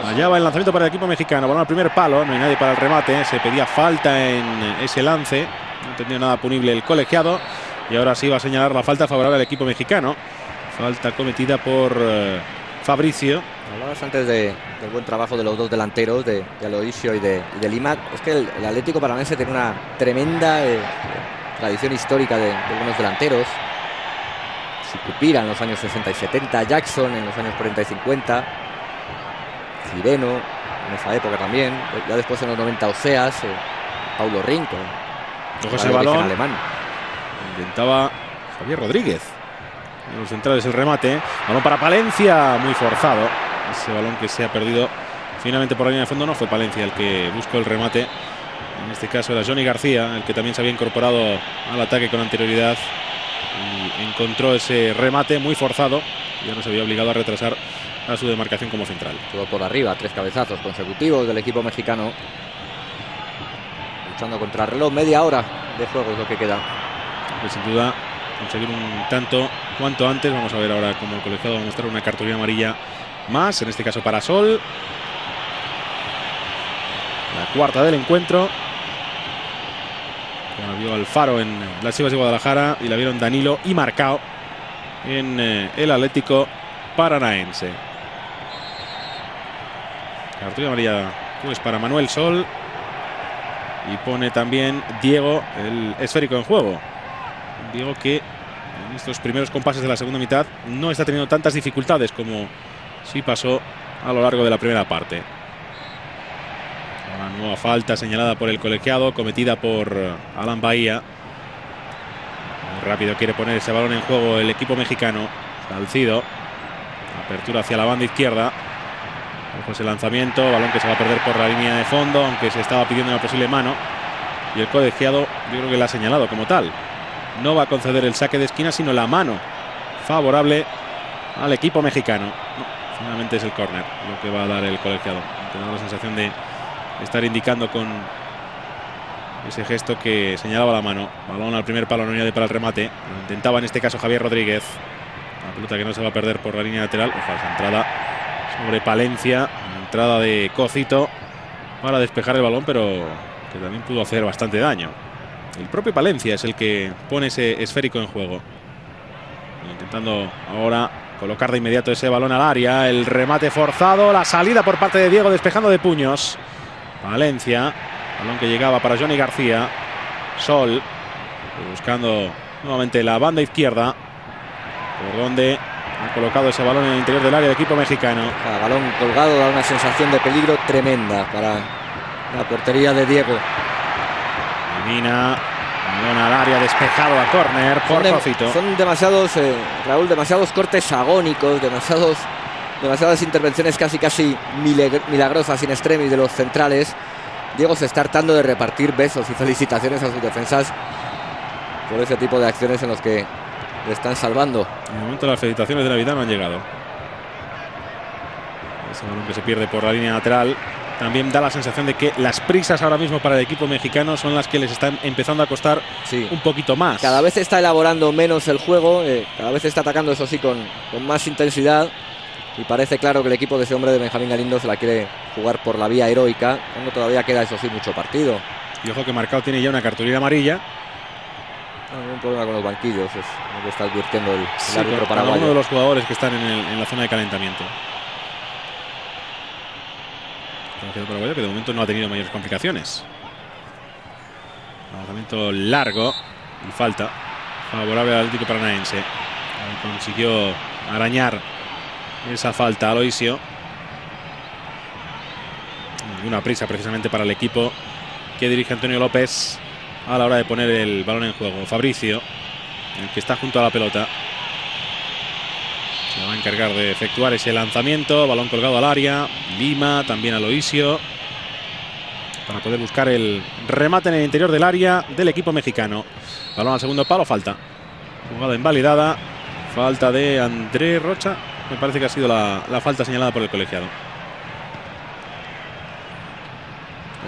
Allá va el lanzamiento para el equipo mexicano. Balón al primer palo, no hay nadie para el remate. Se pedía falta en ese lance. No tenía nada punible el colegiado. Y ahora sí va a señalar la falta favorable al equipo mexicano. Falta cometida por Fabricio. Hablabas antes del buen trabajo de los dos delanteros, de Aloisio y de Lima. Es que el Atlético Paranaense tiene una tremenda tradición histórica de buenos delanteros. Sucupira en los años 60 y 70, Jackson en los años 40 y 50. Cireno en esa época también, ya después en los 90 Oseas, Paulo Rinco. Coge ese balón alemán. Intentaba Javier Rodríguez. En los centrales el remate. Balón para Palencia, muy forzado. Ese balón que se ha perdido finalmente por la línea de fondo. No fue Palencia el que buscó el remate. En este caso era Johnny García, el que también se había incorporado al ataque con anterioridad. Y encontró ese remate muy forzado. Ya no se había obligado a retrasar a su demarcación como central. Estuvo por arriba, 3 cabezazos consecutivos del equipo mexicano. Luchando contra el reloj, media hora de juego es lo que queda. Pues sin duda conseguir un tanto cuanto antes. Vamos a ver ahora cómo el colegiado va a mostrar una cartulina amarilla más, en este caso para Sol. La cuarta del encuentro. La vio Alfaro en las Chivas de Guadalajara y la vieron Danilo y Marcao en el Atlético Paranaense. Cartulina amarilla pues para Manuel Sol. Y pone también Diego el esférico en juego. Diego que en estos primeros compases de la segunda mitad no está teniendo tantas dificultades como sí pasó a lo largo de la primera parte. Una nueva falta señalada por el colegiado, cometida por Alan Bahía. Muy rápido quiere poner ese balón en juego el equipo mexicano. Salcido. Apertura hacia la banda izquierda. Ojo ese lanzamiento, balón que se va a perder por la línea de fondo, aunque se estaba pidiendo una posible mano. Y el colegiado yo creo que la ha señalado como tal. No va a conceder el saque de esquina, sino la mano favorable al equipo mexicano. No, finalmente es el córner lo que va a dar el colegiado. Tengo la sensación de estar indicando con ese gesto que señalaba la mano. Balón al primer palo, no añade para el remate. Lo intentaba en este caso Javier Rodríguez. La pelota que no se va a perder por la línea lateral. Ojo, esa entrada sobre Palencia. Entrada de Cocito para despejar el balón, pero que también pudo hacer bastante daño. El propio Palencia es el que pone ese esférico en juego. Intentando ahora colocar de inmediato ese balón al área. El remate forzado, la salida por parte de Diego despejando de puños. Valencia, balón que llegaba para Johnny García. Sol buscando nuevamente la banda izquierda, por donde ha colocado ese balón en el interior del área del equipo mexicano. Cada balón colgado da una sensación de peligro tremenda para la portería de Diego. Medina, balón al área, despejado a córner por Cocito. Son demasiados, Raúl, demasiados cortes agónicos, demasiadas intervenciones casi milagrosas in extremis de los centrales. Diego se está hartando de repartir besos y felicitaciones a sus defensas por ese tipo de acciones en los que le están salvando. En el momento las felicitaciones de Navidad no han llegado. Ese balón que se pierde por la línea lateral también da la sensación de que las prisas ahora mismo para el equipo mexicano son las que les están empezando a costar un poquito más. Cada vez está elaborando menos el juego, cada vez está atacando, eso sí, con más intensidad. Y parece claro que el equipo de ese hombre de Benjamín Galindo se la quiere jugar por la vía heroica, cuando todavía queda, eso sí, mucho partido. Y ojo que Marcao tiene ya una cartulina amarilla. No, un problema con los banquillos, es lo que está advirtiendo el árbitro para paraguayo. uno de los jugadores que están en la zona de calentamiento. El paraguayo que de momento no ha tenido mayores complicaciones. Lanzamiento largo y falta favorable al Atlético Paranaense. Ahí consiguió arañar esa falta Aloisio. Ninguna prisa precisamente para el equipo que dirige Antonio López a la hora de poner el balón en juego. Fabricio, el que está junto a la pelota, se va a encargar de efectuar ese lanzamiento. Balón colgado al área. Lima, también Aloisio, para poder buscar el remate en el interior del área del equipo mexicano. Balón al segundo palo, falta. Jugada invalidada. Falta de André Rocha. Me parece que ha sido la falta señalada por el colegiado.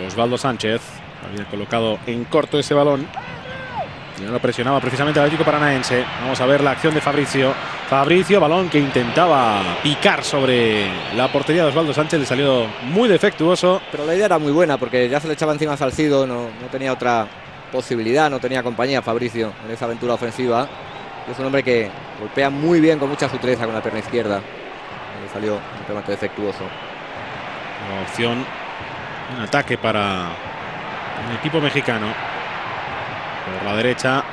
Osvaldo Sánchez había colocado en corto ese balón y ahora presionaba precisamente al Atlético Paranaense. Vamos a ver la acción de Fabricio. Fabricio, balón que intentaba picar sobre la portería de Osvaldo Sánchez, le salió muy defectuoso. Pero la idea era muy buena porque ya se le echaba encima a Salcido, no tenía otra posibilidad, no tenía compañía Fabricio en esa aventura ofensiva. Es un hombre que golpea muy bien, con mucha sutileza con la pierna izquierda. Le salió un remate defectuoso. Una opción, un ataque para el equipo mexicano. Por la derecha,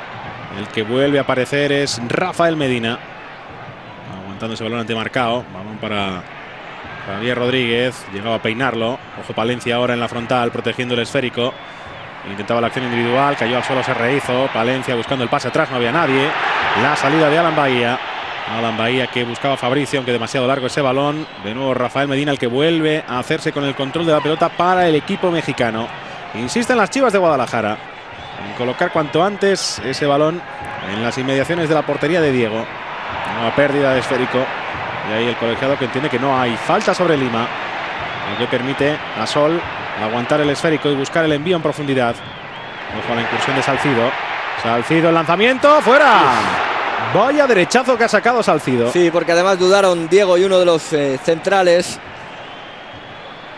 el que vuelve a aparecer es Rafael Medina. Aguantando ese balón ante Marcao. Balón para Javier Rodríguez. Llegaba a peinarlo. Ojo Palencia ahora en la frontal, protegiendo el esférico. Intentaba la acción individual, cayó al suelo, se rehizo. Palencia buscando el pase atrás, no había nadie. La salida de Alan Bahía. Alan Bahía que buscaba a Fabricio, aunque demasiado largo ese balón. De nuevo Rafael Medina, el que vuelve a hacerse con el control de la pelota para el equipo mexicano. Insisten las Chivas de Guadalajara en colocar cuanto antes ese balón en las inmediaciones de la portería de Diego. Nueva pérdida de esférico. Y ahí el colegiado que entiende que no hay falta sobre Lima, lo que permite a Sol aguantar el esférico y buscar el envío en profundidad. Ojo a la incursión de Salcido. Salcido, el lanzamiento, ¡fuera! Vaya derechazo que ha sacado Salcido. Sí, porque además dudaron Diego y uno de los centrales.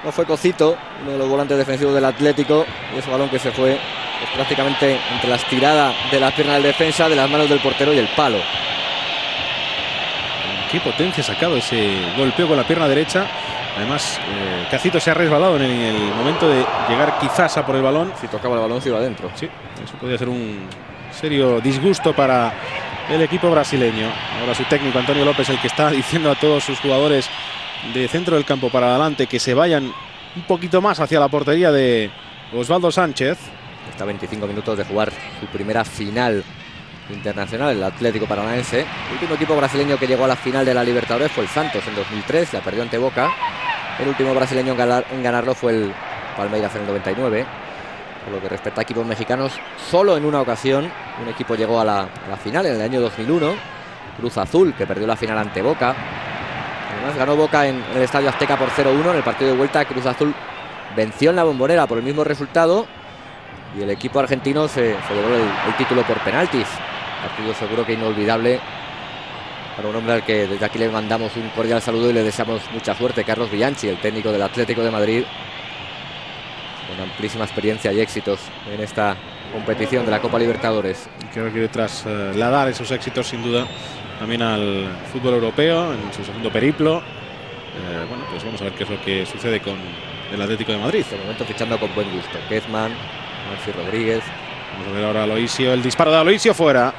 No fue Cocito, uno de los volantes defensivos del Atlético. Y ese balón que se fue pues, prácticamente entre la estirada de las piernas del defensa, de las manos del portero y el palo. Qué potencia ha sacado ese golpeo con la pierna derecha. Además, Cacito se ha resbalado en el momento de llegar quizás a por el balón. Si tocaba el balón se iba adentro. Sí, eso podría ser un serio disgusto para el equipo brasileño. Ahora su técnico Antonio López, el que está diciendo a todos sus jugadores de centro del campo para adelante que se vayan un poquito más hacia la portería de Osvaldo Sánchez. Está a 25 minutos de jugar su primera final internacional, el Atlético Paranaense. El último equipo brasileño que llegó a la final de la Libertadores fue el Santos en 2003, la perdió ante Boca. El último brasileño en ganarlo fue el Palmeiras en el 99. Por lo que respecta a equipos mexicanos, solo en una ocasión un equipo llegó a la final, en el año 2001, Cruz Azul, que perdió la final ante Boca. Además ganó Boca en el Estadio Azteca por 0-1. En el partido de vuelta Cruz Azul venció en la Bombonera por el mismo resultado y el equipo argentino se llevó el título por penaltis. Partido seguro que inolvidable para un hombre al que desde aquí le mandamos un cordial saludo y le deseamos mucha suerte, Carlos Bianchi, el técnico del Atlético de Madrid, con amplísima experiencia y éxitos en esta competición de la Copa Libertadores. Creo que trasladar esos éxitos sin duda también al fútbol europeo en su segundo periplo. Bueno, pues vamos a ver qué es lo que sucede con el Atlético de Madrid. De momento fichando con buen gusto. Kezman, Maxi Rodríguez. Vamos a ver ahora a Aloisio, el disparo de Aloisio fuera.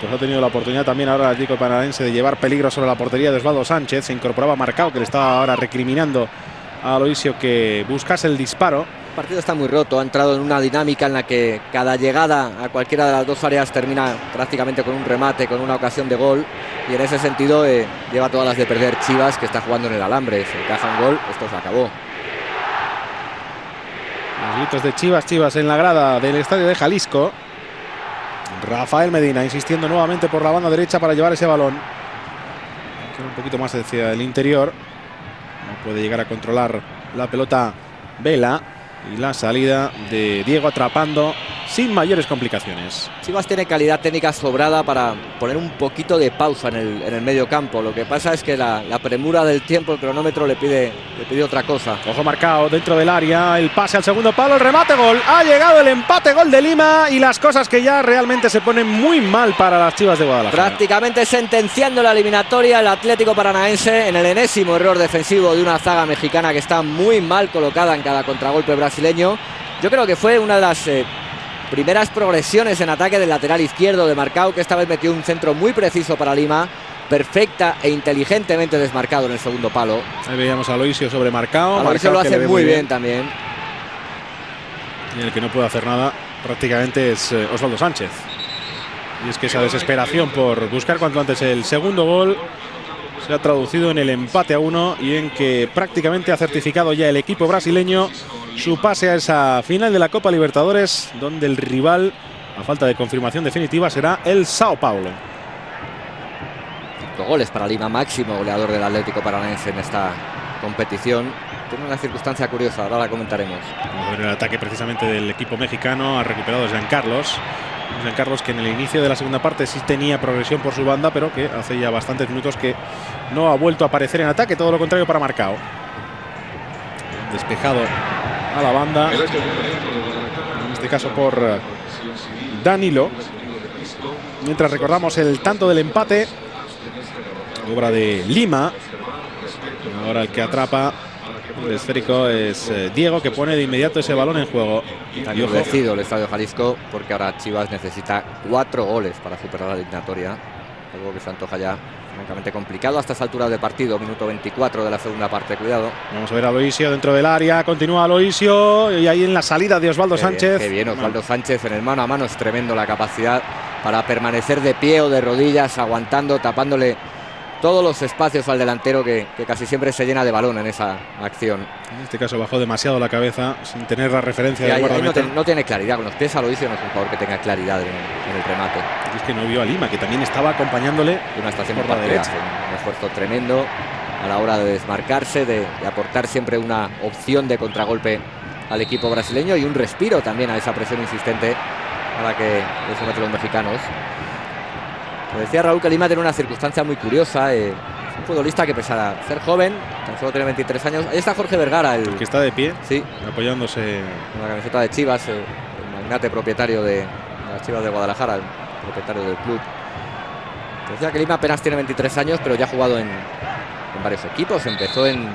Pues ha tenido la oportunidad también ahora el Atlético Paranaense de llevar peligro sobre la portería de Osvaldo Sánchez. Se incorporaba Marcao, que le estaba ahora recriminando a Aloisio que buscase el disparo. El partido está muy roto, ha entrado en una dinámica en la que cada llegada a cualquiera de las dos áreas termina prácticamente con un remate, con una ocasión de gol, y en ese sentido lleva todas las de perder Chivas, que está jugando en el alambre. Si encaja un gol, esto se acabó. Los gritos de Chivas en la grada del estadio de Jalisco. Rafael Medina insistiendo nuevamente por la banda derecha para llevar ese balón. Un poquito más hacia el interior. No puede llegar a controlar la pelota Vela. Y la salida de Diego atrapando sin mayores complicaciones. Chivas tiene calidad técnica sobrada para poner un poquito de pausa en el medio campo. Lo que pasa es que la premura del tiempo, el cronómetro le pide otra cosa. Ojo Marcao dentro del área, el pase al segundo palo, el remate, gol. Ha llegado el empate, gol de Lima, y las cosas que ya realmente se ponen muy mal para las Chivas de Guadalajara. Prácticamente sentenciando la eliminatoria el Atlético Paranaense en el enésimo error defensivo de una zaga mexicana que está muy mal colocada en cada contragolpe brasileño. Yo creo que fue una de las primeras progresiones en ataque del lateral izquierdo de Marcao, que esta vez metió un centro muy preciso para Lima, perfecta e inteligentemente desmarcado en el segundo palo. Ahí veíamos a Aloisio sobre Marcao. Aloisio lo hace muy bien también. Y el que no puede hacer nada prácticamente es Osvaldo Sánchez. Y es que esa desesperación por buscar cuanto antes el segundo gol se ha traducido en el empate a 1 y en que prácticamente ha certificado ya el equipo brasileño su pase a esa final de la Copa Libertadores, donde el rival, a falta de confirmación definitiva, será el Sao Paulo. 5 goles para Lima, máximo goleador del Atlético Paranaense en esta competición. Tiene una circunstancia curiosa, ahora la comentaremos. Vamos a ver el ataque precisamente del equipo mexicano. Ha recuperado Jean Carlos. Jean Carlos, que en el inicio de la segunda parte sí tenía progresión por su banda, pero que hace ya bastantes minutos que no ha vuelto a aparecer en ataque. Todo lo contrario para Marcao. Despejado a la banda, en este caso por Danilo. Mientras recordamos el tanto del empate, obra de Lima. Ahora el que atrapa el esférico es Diego, que pone de inmediato ese balón en juego. Está endurecido el Estadio Jalisco, porque ahora Chivas necesita 4 goles para superar la eliminatoria, algo que se antoja ya francamente complicado a estas alturas del partido. Minuto 24 de la segunda parte, cuidado. Vamos a ver a Aloisio dentro del área, continúa Aloisio, y ahí en la salida de Osvaldo Sánchez. Qué bien Osvaldo Sánchez en el mano a mano, es tremendo la capacidad para permanecer de pie o de rodillas, aguantando, tapándole todos los espacios al delantero, que casi siempre se llena de balón en esa acción. En este caso bajó demasiado la cabeza sin tener la referencia del guardameta. No tiene claridad, con los pies Aloisio no es un jugador que tenga claridad en el remate. Es que no vio a Lima, que también estaba acompañándole una estación por la derecha. Un esfuerzo tremendo a la hora de desmarcarse, de aportar siempre una opción de contragolpe al equipo brasileño y un respiro también a esa presión insistente a la que le someten los mexicanos. Como decía Raúl, que Lima tiene una circunstancia muy curiosa. Es un futbolista que, pese a ser joven, tan solo tiene 23 años. Ahí está Jorge Vergara, el que está de pie, sí, apoyándose con la camiseta de Chivas, magnate propietario de las Chivas de Guadalajara, el propietario del club. Decía que Lima apenas tiene 23 años, pero ya ha jugado en varios equipos. Empezó en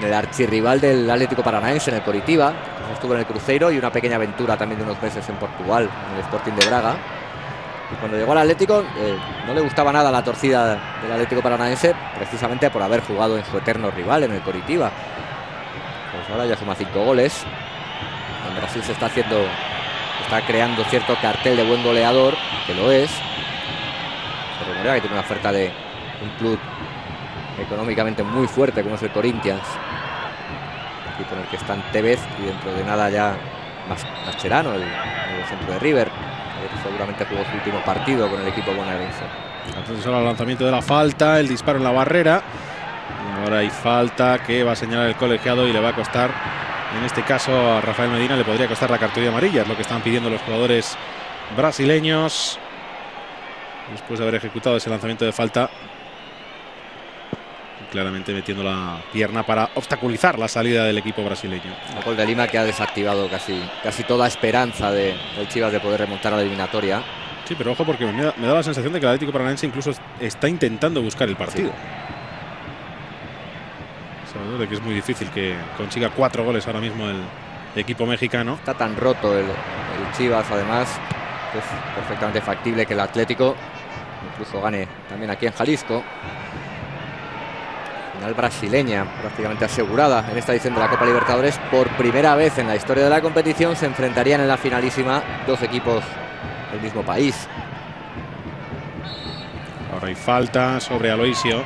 el archirrival del Atlético Paranaense, en el Coritiba. Estuvo en el Cruzeiro y una pequeña aventura también de unos meses en Portugal, en el Sporting de Braga. Y cuando llegó al Atlético no le gustaba nada la torcida del Atlético Paranaense, precisamente por haber jugado en su eterno rival, en el Coritiba. Pues ahora ya suma 5 goles. En Brasil se está creando cierto cartel de buen goleador, que lo es. Se rumorea que tiene una oferta de un club económicamente muy fuerte como es el Corinthians, equipo en el que están Tevez y dentro de nada ya Mascherano, el centro de River. Seguramente jugó su último partido con el equipo bonaerense. Entonces ahora el lanzamiento de la falta, el disparo en la barrera. Ahora hay falta que va a señalar el colegiado y le va a costar, en este caso a Rafael Medina le podría costar la cartulina amarilla, es lo que están pidiendo los jugadores brasileños después de haber ejecutado ese lanzamiento de falta, claramente metiendo la pierna para obstaculizar la salida del equipo brasileño. El gol de Lima que ha desactivado casi toda esperanza del Chivas de poder remontar a la eliminatoria. Sí, pero ojo, porque me da la sensación de que el Atlético Paranaense incluso está intentando buscar el partido. Sí. Sobre todo de que es muy difícil que consiga 4 goles ahora mismo el equipo mexicano. Está tan roto el Chivas, además, que es perfectamente factible que el Atlético incluso gane también aquí en Jalisco. Final brasileña prácticamente asegurada en esta edición de la Copa Libertadores. Por primera vez en la historia de la competición se enfrentarían en la finalísima 2 equipos del mismo país. Ahora hay falta sobre Aloisio,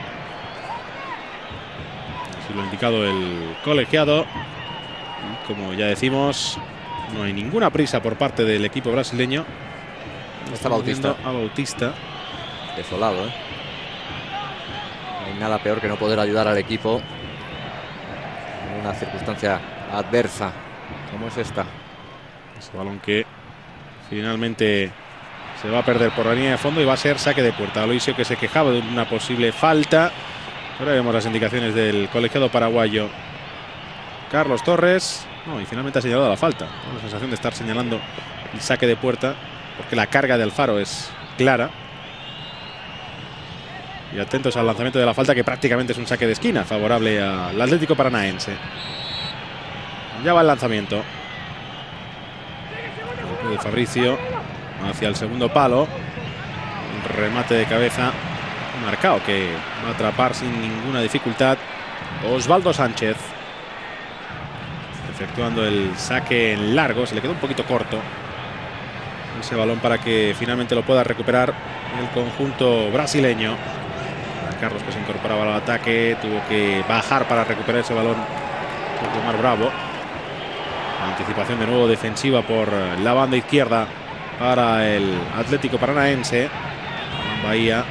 así lo ha indicado el colegiado. Y como ya decimos, no hay ninguna prisa por parte del equipo brasileño. Está Bautista. A Bautista. Desolado, ¿eh? No hay nada peor que no poder ayudar al equipo en una circunstancia adversa como es esta. Ese balón que finalmente se va a perder por la línea de fondo y va a ser saque de puerta. Aloisio, que se quejaba de una posible falta. Ahora vemos las indicaciones del colegiado paraguayo Carlos Torres. No, y finalmente ha señalado la falta. Tengo la sensación de estar señalando el saque de puerta porque la carga de Alfaro es clara. Y atentos al lanzamiento de la falta, que prácticamente es un saque de esquina favorable al Atlético Paranaense. Ya va el lanzamiento de Fabricio hacia el segundo palo. Un remate de cabeza marcado que va a atrapar sin ninguna dificultad Osvaldo Sánchez, efectuando el saque en largo. Se le quedó un poquito corto ese balón para que finalmente lo pueda recuperar el conjunto brasileño. Carlos, que se incorporaba al ataque, tuvo que bajar para recuperar ese balón Omar Bravo. Anticipación de nuevo defensiva por la banda izquierda para el Atlético Paranaense. Bahía,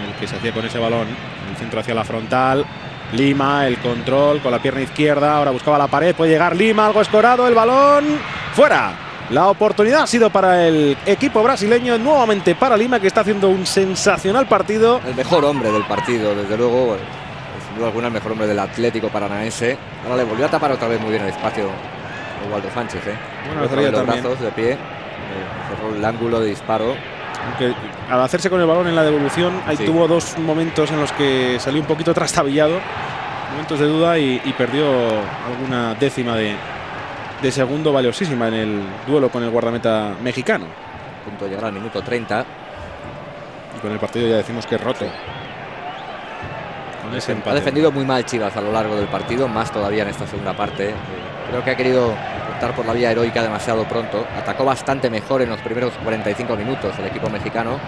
el que se hacía con ese balón, el centro hacia la frontal. Lima, el control con la pierna izquierda, ahora buscaba la pared, puede llegar Lima, algo escorado, el balón fuera. La oportunidad ha sido para el equipo brasileño, nuevamente para Lima, que está haciendo un sensacional partido. El mejor hombre del partido, desde luego, sin duda alguna el mejor hombre del Atlético Paranaense. Ahora le volvió a tapar otra vez muy bien el espacio Osvaldo Sánchez. Bueno, los brazos de pie, cerró el ángulo de disparo. Aunque al hacerse con el balón en la devolución, ahí sí, tuvo 2 momentos en los que salió un poquito trastabillado, momentos de duda, y perdió alguna décima de segundo valiosísima en el duelo con el guardameta mexicano. A punto de llegar al minuto 30. Y con el partido ya decimos que es roto. Con ese empate. Ha defendido muy mal Chivas a lo largo del partido, más todavía en esta segunda parte. Creo que ha querido optar por la vía heroica demasiado pronto. Atacó bastante mejor en los primeros 45 minutos el equipo mexicano.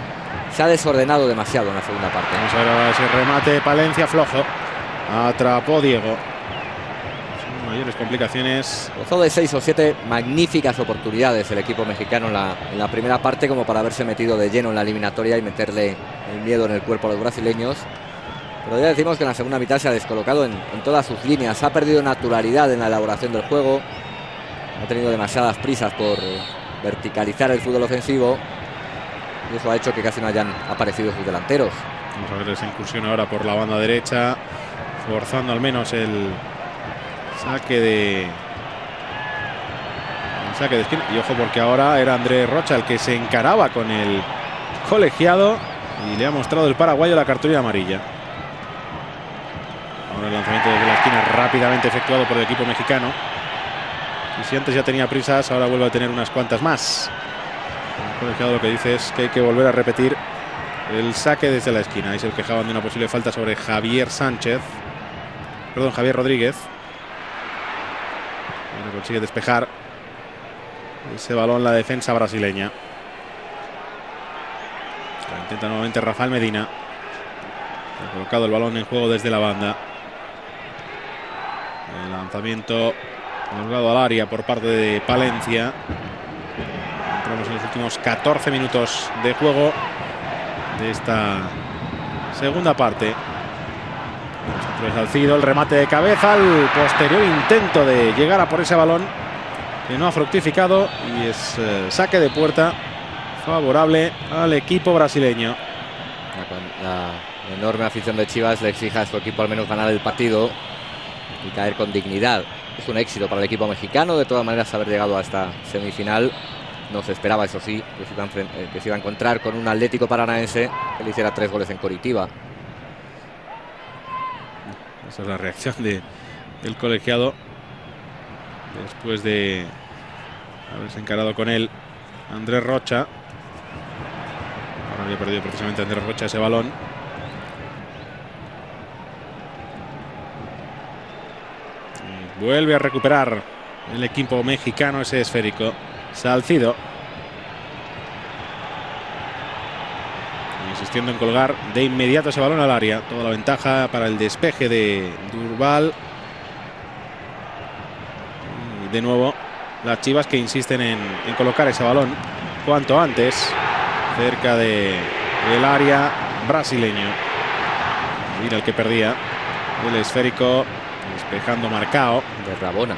Se ha desordenado demasiado en la segunda parte. Vamos a ver ahora ese remate, Palencia flojo. Atrapó Diego. Mayores complicaciones. Gozó de 6 o 7 magníficas oportunidades el equipo mexicano en la primera parte, como para haberse metido de lleno en la eliminatoria y meterle el miedo en el cuerpo a los brasileños. Pero ya decimos que en la segunda mitad se ha descolocado en todas sus líneas. Ha perdido naturalidad en la elaboración del juego. Ha tenido demasiadas prisas por verticalizar el fútbol ofensivo. Y eso ha hecho que casi no hayan aparecido sus delanteros. Vamos a ver esa incursión ahora por la banda derecha, forzando al menos el saque de esquina. Y ojo, porque ahora era Andrés Rocha el que se encaraba con el colegiado y le ha mostrado el paraguayo la cartulina amarilla. Ahora el lanzamiento desde la esquina rápidamente efectuado por el equipo mexicano. Y si antes ya tenía prisas, ahora vuelve a tener unas cuantas más. El colegiado lo que dice es que hay que volver a repetir el saque desde la esquina. Ahí se quejaban de una posible falta sobre Javier Rodríguez. Ahora consigue despejar ese balón la defensa brasileña. La intenta nuevamente Rafael Medina. Ha colocado el balón en juego desde la banda. El lanzamiento colgado al área por parte de Palencia. Entramos en los últimos 14 minutos de juego de esta segunda parte. Salcido, el remate de cabeza, el posterior intento de llegar a por ese balón que no ha fructificado y es saque de puerta favorable al equipo brasileño. La enorme afición de Chivas le exige a su equipo al menos ganar el partido y caer con dignidad. Es un éxito para el equipo mexicano, de todas maneras, haber llegado a esta semifinal. No se esperaba, eso sí, que se iba a encontrar con un Atlético Paranaense que le hiciera 3 goles en Coritiba. Esa es la reacción del colegiado después de haberse encarado con él Andrés Rocha. Ahora había perdido precisamente Andrés Rocha ese balón. Y vuelve a recuperar el equipo mexicano ese esférico. Salcido. Insistiendo en colgar de inmediato ese balón al área. Toda la ventaja para el despeje de Durbal. Y de nuevo las Chivas que insisten en colocar ese balón cuanto antes cerca del área brasileño. Mira el que perdía el esférico, despejando Marcao. De Rabona.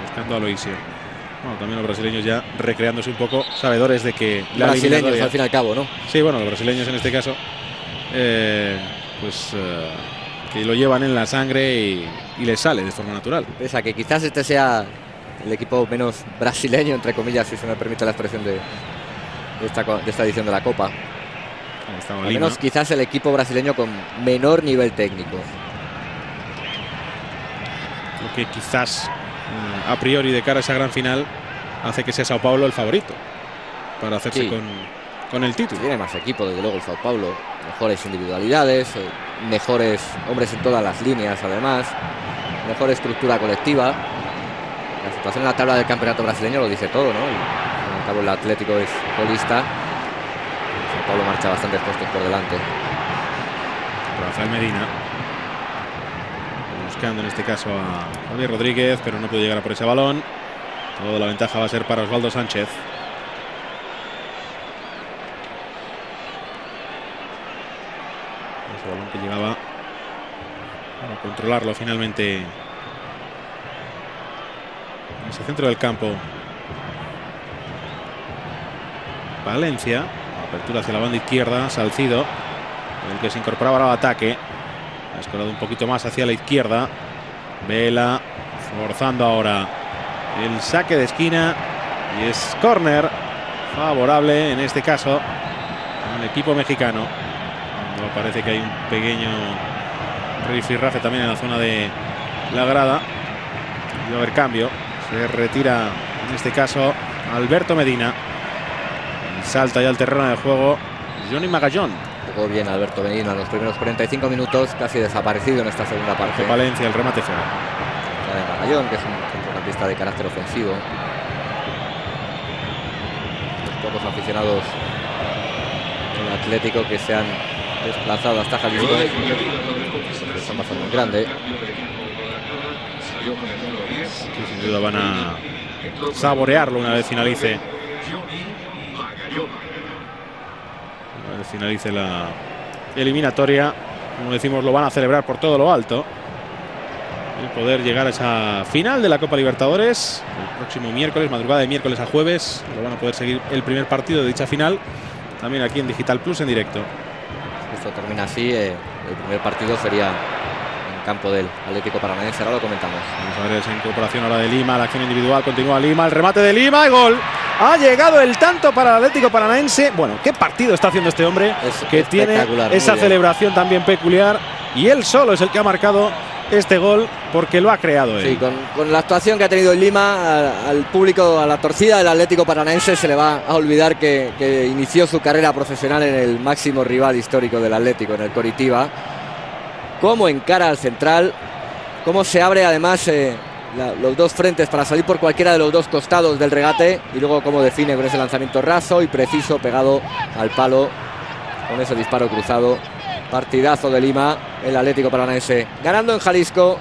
Buscando a Aloisio. Bueno, también los brasileños ya recreándose un poco, sabedores de que la brasileños al fin y al cabo, ¿no? Sí, bueno, los brasileños en este caso que lo llevan en la sangre y les sale de forma natural. Pese a que quizás este sea el equipo menos brasileño, entre comillas, si se me permite la expresión de esta edición de la Copa. Al menos quizás el equipo brasileño con menor nivel técnico. Lo que quizás a priori de cara a esa gran final hace que sea Sao Paulo el favorito para hacerse con el título. Tiene más equipo, desde luego, el Sao Paulo. Mejores individualidades, mejores hombres en todas las líneas, además. Mejor estructura colectiva. La situación en la tabla del campeonato brasileño lo dice todo, ¿no? Al cabo el Atlético es colista. Sao Paulo marcha bastantes puestos por delante. Rafael Medina buscando en este caso a Javier Rodríguez, pero no puede llegar a por ese balón. Toda la ventaja va a ser para Osvaldo Sánchez. Ese balón que llegaba a controlarlo finalmente en ese centro del campo. Valencia, apertura hacia la banda izquierda, Salcido, el que se incorporaba al ataque. Ha escorado un poquito más hacia la izquierda. Vela forzando ahora el saque de esquina y es córner favorable en este caso al equipo mexicano. No parece que hay un pequeño rifirrafe también en la zona de la grada. Y va a haber cambio. Se retira en este caso Alberto Medina. Y salta ya al terreno de juego Johnny Magallón. Jugó bien Alberto Medina en los primeros 45 minutos, casi desaparecido en esta segunda parte. Valencia, el remate fuera. De Magallón, que es un centrocampista de carácter ofensivo. Los pocos aficionados del Atlético que se han desplazado hasta Jalisco están pasando un grande. Sí, sin duda van a saborearlo una vez finalice. Finalice la eliminatoria. Como decimos, lo van a celebrar por todo lo alto. El poder llegar a esa final de la Copa Libertadores el próximo miércoles, madrugada de miércoles a jueves. Lo van a poder seguir el primer partido de dicha final también aquí en Digital Plus en directo. Si esto termina así, el primer partido sería en campo del Atlético Paranaense. Ahora lo comentamos. Vamos a ver esa incorporación ahora de Lima, la acción individual continúa Lima, el remate de Lima, gol. Ha llegado el tanto para el Atlético Paranaense. Bueno, qué partido está haciendo este hombre, que tiene esa celebración también peculiar, y él solo es el que ha marcado este gol porque lo ha creado él. Sí, con la actuación que ha tenido en Lima, al público, a la torcida del Atlético Paranaense se le va a olvidar que inició su carrera profesional en el máximo rival histórico del Atlético, en el Coritiba. Cómo encara al central, cómo se abre además los dos frentes para salir por cualquiera de los dos costados del regate, y luego cómo define con ese lanzamiento raso y preciso pegado al palo con ese disparo cruzado. Partidazo de Lima, el Atlético Paranaense ganando en Jalisco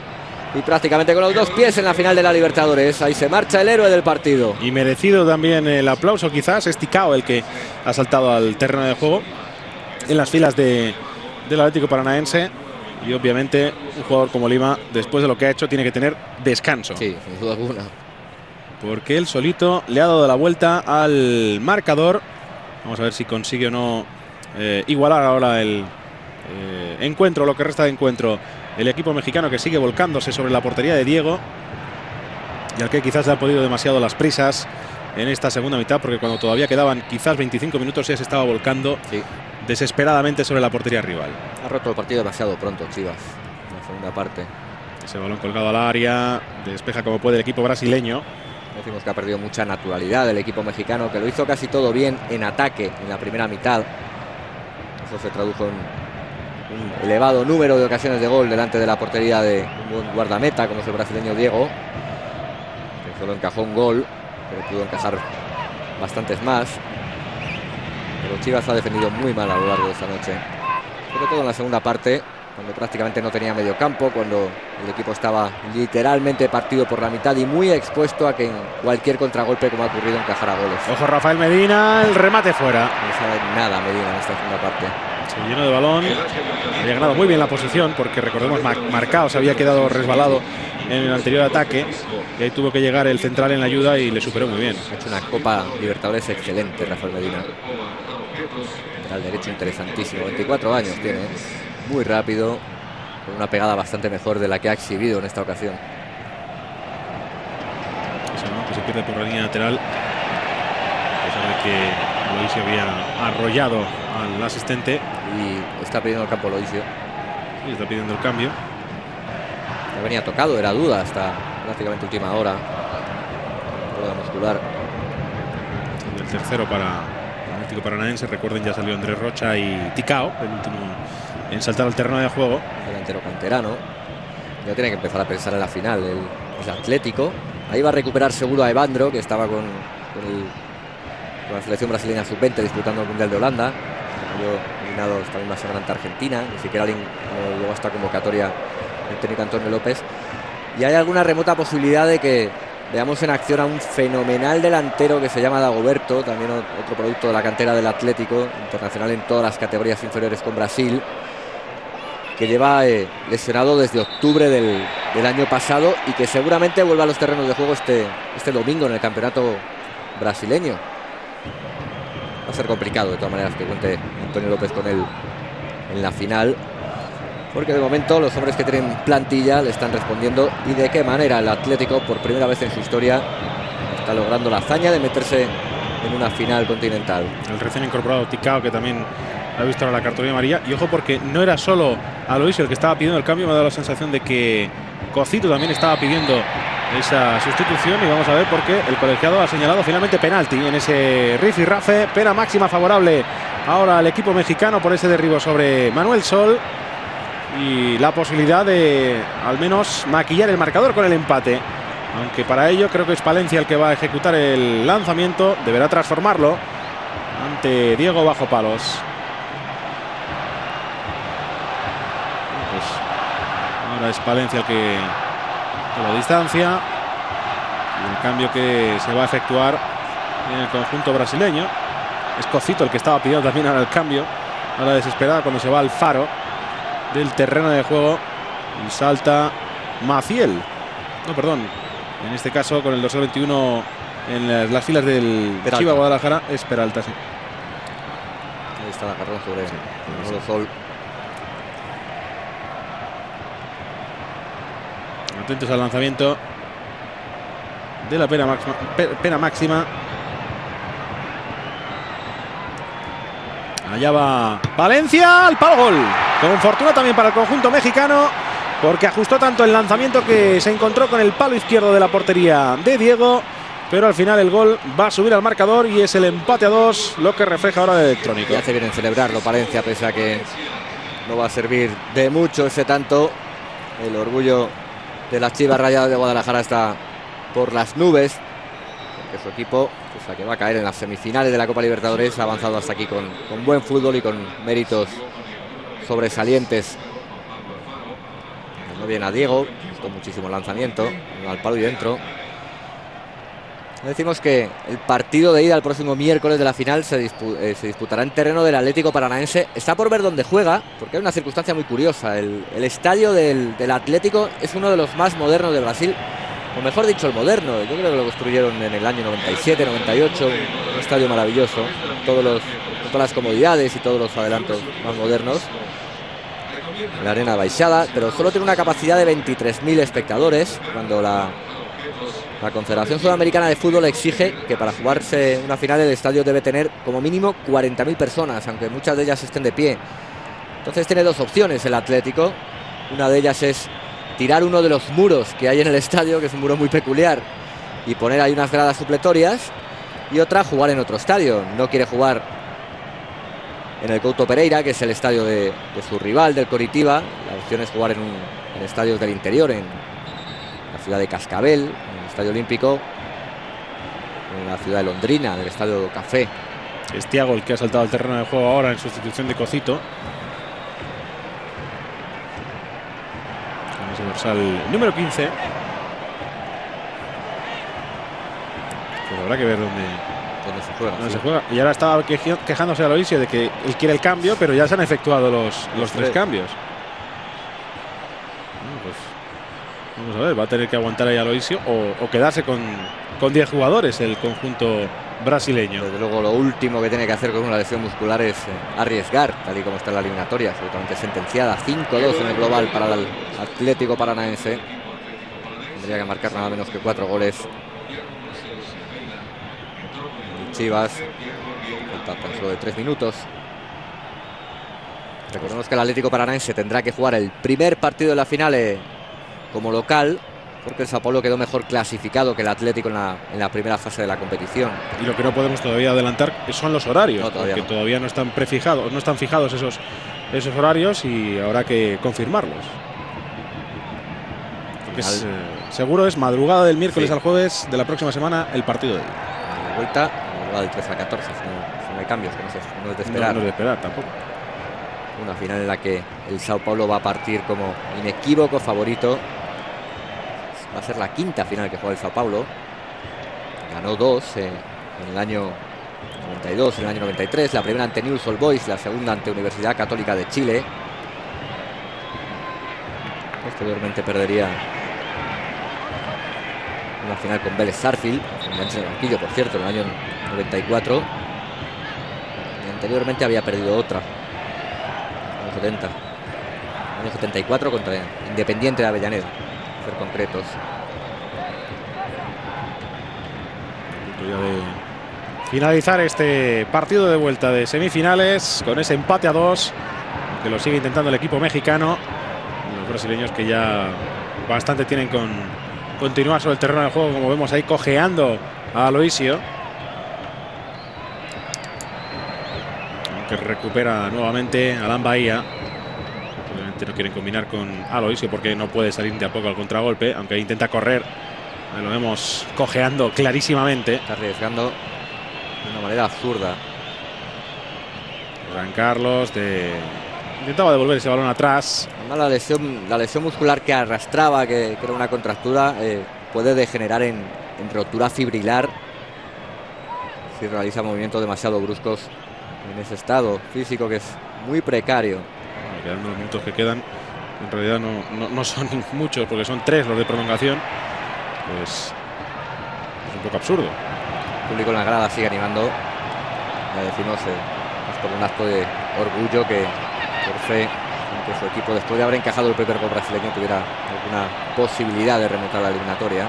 y prácticamente con los dos pies en la final de la Libertadores. Ahí se marcha el héroe del partido. Y merecido también el aplauso, quizás es Ticao el que ha saltado al terreno de juego en las filas del Atlético Paranaense. Y obviamente un jugador como Lima, después de lo que ha hecho, tiene que tener descanso. Sí, sin duda alguna. Porque él solito le ha dado la vuelta al marcador. Vamos a ver si consigue o no igualar ahora el encuentro, lo que resta de encuentro. El equipo mexicano, que sigue volcándose sobre la portería de Diego, y al que quizás le ha podido demasiado las prisas en esta segunda mitad, porque cuando todavía quedaban quizás 25 minutos ya se estaba volcando desesperadamente sobre la portería rival. Ha roto el partido demasiado pronto Chivas en la segunda parte. Ese balón colgado al área, despeja como puede el equipo brasileño. Decimos que ha perdido mucha naturalidad el equipo mexicano, que lo hizo casi todo bien en ataque en la primera mitad. Eso se tradujo en un elevado número de ocasiones de gol delante de la portería de un buen guardameta como es el brasileño Diego, que solo encajó un gol, pero pudo encajar bastantes más. Pero Chivas ha defendido muy mal a lo largo de esta noche, sobre todo en la segunda parte, cuando prácticamente no tenía medio campo, cuando el equipo estaba literalmente partido por la mitad y muy expuesto a que en cualquier contragolpe, como ha ocurrido, encajara goles. Ojo Rafael Medina, el remate fuera. No sabe nada Medina en esta segunda parte. Se llenó de balón, había ganado muy bien la posición, porque recordemos, Marcao se había quedado resbalado en el anterior ataque, y ahí tuvo que llegar el central en la ayuda y le superó muy bien. Ha hecho una Copa Libertadores excelente Rafael Medina. Lateral derecho interesantísimo, 24 años tiene, muy rápido, con una pegada bastante mejor de la que ha exhibido en esta ocasión. Ese balón que se pierde por la línea lateral, a pesar de que Loisio había arrollado al asistente. Y está pidiendo el campo Loisio. Sí, está pidiendo el cambio. Ya venía tocado, era duda hasta prácticamente última hora. Rueda muscular. Y el tercero para el Atlético Paranaense. Recuerden, ya salió Andrés Rocha y Ticao, el último en saltar al terreno de juego. Delantero canterano. Ya tiene que empezar a pensar en la final el Atlético. Ahí va a recuperar seguro a Evandro, que estaba con la selección brasileña sub-20 disputando el Mundial de Holanda. Yo eliminado esta misma semana ante Argentina, ni siquiera llegó a esta convocatoria el técnico Antonio López. Y hay alguna remota posibilidad de que veamos en acción a un fenomenal delantero que se llama Dagoberto, también otro producto de la cantera del Atlético, internacional en todas las categorías inferiores con Brasil, que lleva lesionado desde octubre del año pasado y que seguramente vuelva a los terrenos de juego este domingo en el campeonato brasileño. Va a ser complicado de todas maneras que cuente Antonio López con él en la final, porque de momento los hombres que tienen plantilla le están respondiendo, y de qué manera el Atlético por primera vez en su historia está logrando la hazaña de meterse en una final continental. El recién incorporado Ticao, que también ha visto ahora la cartulina amarilla, y ojo porque no era solo Aloisio el que estaba pidiendo el cambio, me ha dado la sensación de que Cocito también estaba pidiendo esa sustitución, y vamos a ver por qué el colegiado ha señalado finalmente penalti en ese rifirrafe. Pena máxima favorable ahora al equipo mexicano por ese derribo sobre Manuel Sol, y la posibilidad de al menos maquillar el marcador con el empate, aunque para ello creo que es Palencia el que va a ejecutar el lanzamiento, deberá transformarlo ante Diego bajo palos. Pues ahora es Palencia el que toma distancia, y el cambio que se va a efectuar en el conjunto brasileño es Cocito el que estaba pidiendo también ahora el cambio, ahora desesperada cuando se va al faro del terreno de juego y salta Maciel, no, perdón, en este caso con el dorsal 21 en las filas del Chivas Guadalajara es Peralta, sí. Ahí está la carrera sobre sí, Sol. Atentos al lanzamiento de la pena máxima. Allá va Valencia, al palo gol. Con fortuna también para el conjunto mexicano, porque ajustó tanto el lanzamiento que se encontró con el palo izquierdo de la portería de Diego. Pero al final el gol va a subir al marcador y es el empate a 2, lo que refleja ahora el electrónico. Ya hace bien en celebrarlo Palencia, pese a que no va a servir de mucho ese tanto. El orgullo de las Chivas Rayadas de Guadalajara está por las nubes, porque su equipo, pues, la que va a caer en las semifinales de la Copa Libertadores, ha avanzado hasta aquí con buen fútbol y con méritos sobresalientes. No viene a Diego, con muchísimo lanzamiento, al palo y dentro. Decimos que el partido de ida el próximo miércoles de la final se disputará en terreno del Atlético Paranaense. Está por ver dónde juega, porque hay una circunstancia muy curiosa. El estadio del Atlético es uno de los más modernos de Brasil, o mejor dicho, el moderno. Yo creo que lo construyeron en el año 97, 98, un estadio maravilloso, con todas las comodidades y todos los adelantos más modernos. La arena baixada, pero solo tiene una capacidad de 23.000 espectadores, cuando la Confederación Sudamericana de Fútbol exige que para jugarse una final el estadio debe tener como mínimo 40.000 personas, aunque muchas de ellas estén de pie. Entonces tiene dos opciones el Atlético. Una de ellas es tirar uno de los muros que hay en el estadio, que es un muro muy peculiar, y poner ahí unas gradas supletorias. Y otra, jugar en otro estadio. No quiere jugar en el Couto Pereira, que es el estadio de su rival, del Coritiba. La opción es jugar en estadios del interior, en la ciudad de Cascabel, en el Estadio Olímpico, en la ciudad de Londrina, en el Estadio Café. Es Thiago el que ha saltado al terreno de juego ahora en sustitución de Cocito. Con ese dorsal número 15. Pues habrá que ver dónde se juega. Y ahora estaba quejándose Aloisio de que él quiere el cambio, pero ya se han efectuado los tres cambios. Pues vamos a ver, va a tener que aguantar ahí Aloisio o quedarse con 10 jugadores el conjunto brasileño. Desde luego lo último que tiene que hacer con una lesión muscular es arriesgar, tal y como está en la eliminatoria, absolutamente sentenciada. 5-2 en el global para el Atlético Paranaense. Tendría que marcar nada menos que 4 goles. Chivas, falta tan solo de 3 minutos. Recordemos que el Atlético Paranaense tendrá que jugar el primer partido de la final como local, porque el Sao Paulo quedó mejor clasificado que el Atlético en la primera fase de la competición. Y lo que no podemos todavía adelantar son los horarios, porque no. Todavía no están prefijados, no están fijados esos horarios y habrá que confirmarlos. Porque seguro es madrugada del miércoles al jueves de la próxima semana el partido de ida. La vuelta va del 13 a 14, si no hay cambios, que no es de esperar. No es de esperar tampoco. Una final en la que el Sao Paulo va a partir como inequívoco favorito. Va a ser la quinta final que juega el Sao Paulo. Ganó 2 en el año 92, en el año 93. La primera ante Newell's Old Boys, la segunda ante Universidad Católica de Chile. Posteriormente perdería una final con Vélez Sarsfield, en el banquillo, por cierto, en el año 94. Y anteriormente había perdido otra, en los 70. En el año 74 contra Independiente de Avellaneda, para ser concretos. Ya de finalizar este partido de vuelta de semifinales con ese empate a 2, que lo sigue intentando el equipo mexicano. Los brasileños que ya bastante tienen con continuar sobre el terreno del juego, como vemos ahí cojeando a Aloisio, que recupera nuevamente a Alan Bahía. Obviamente no quieren combinar con Aloisio porque no puede salir de a poco al contragolpe, aunque intenta correr. Lo vemos cojeando clarísimamente. Está arriesgando de una manera absurda. Juan Carlos intentaba devolver ese balón atrás. Además, la lesión muscular que arrastraba, que era una contractura, puede degenerar en rotura fibrilar si realiza movimientos demasiado bruscos en ese estado físico que es muy precario. Quedan unos minutos que quedan, en realidad no son muchos porque son 3 los de prolongación. Pues es un poco absurdo. El público en la grada sigue animando. Ya decimos, es por un acto de orgullo que por fe que su equipo, después de haber encajado el primer gol brasileño, tuviera alguna posibilidad de remontar la eliminatoria.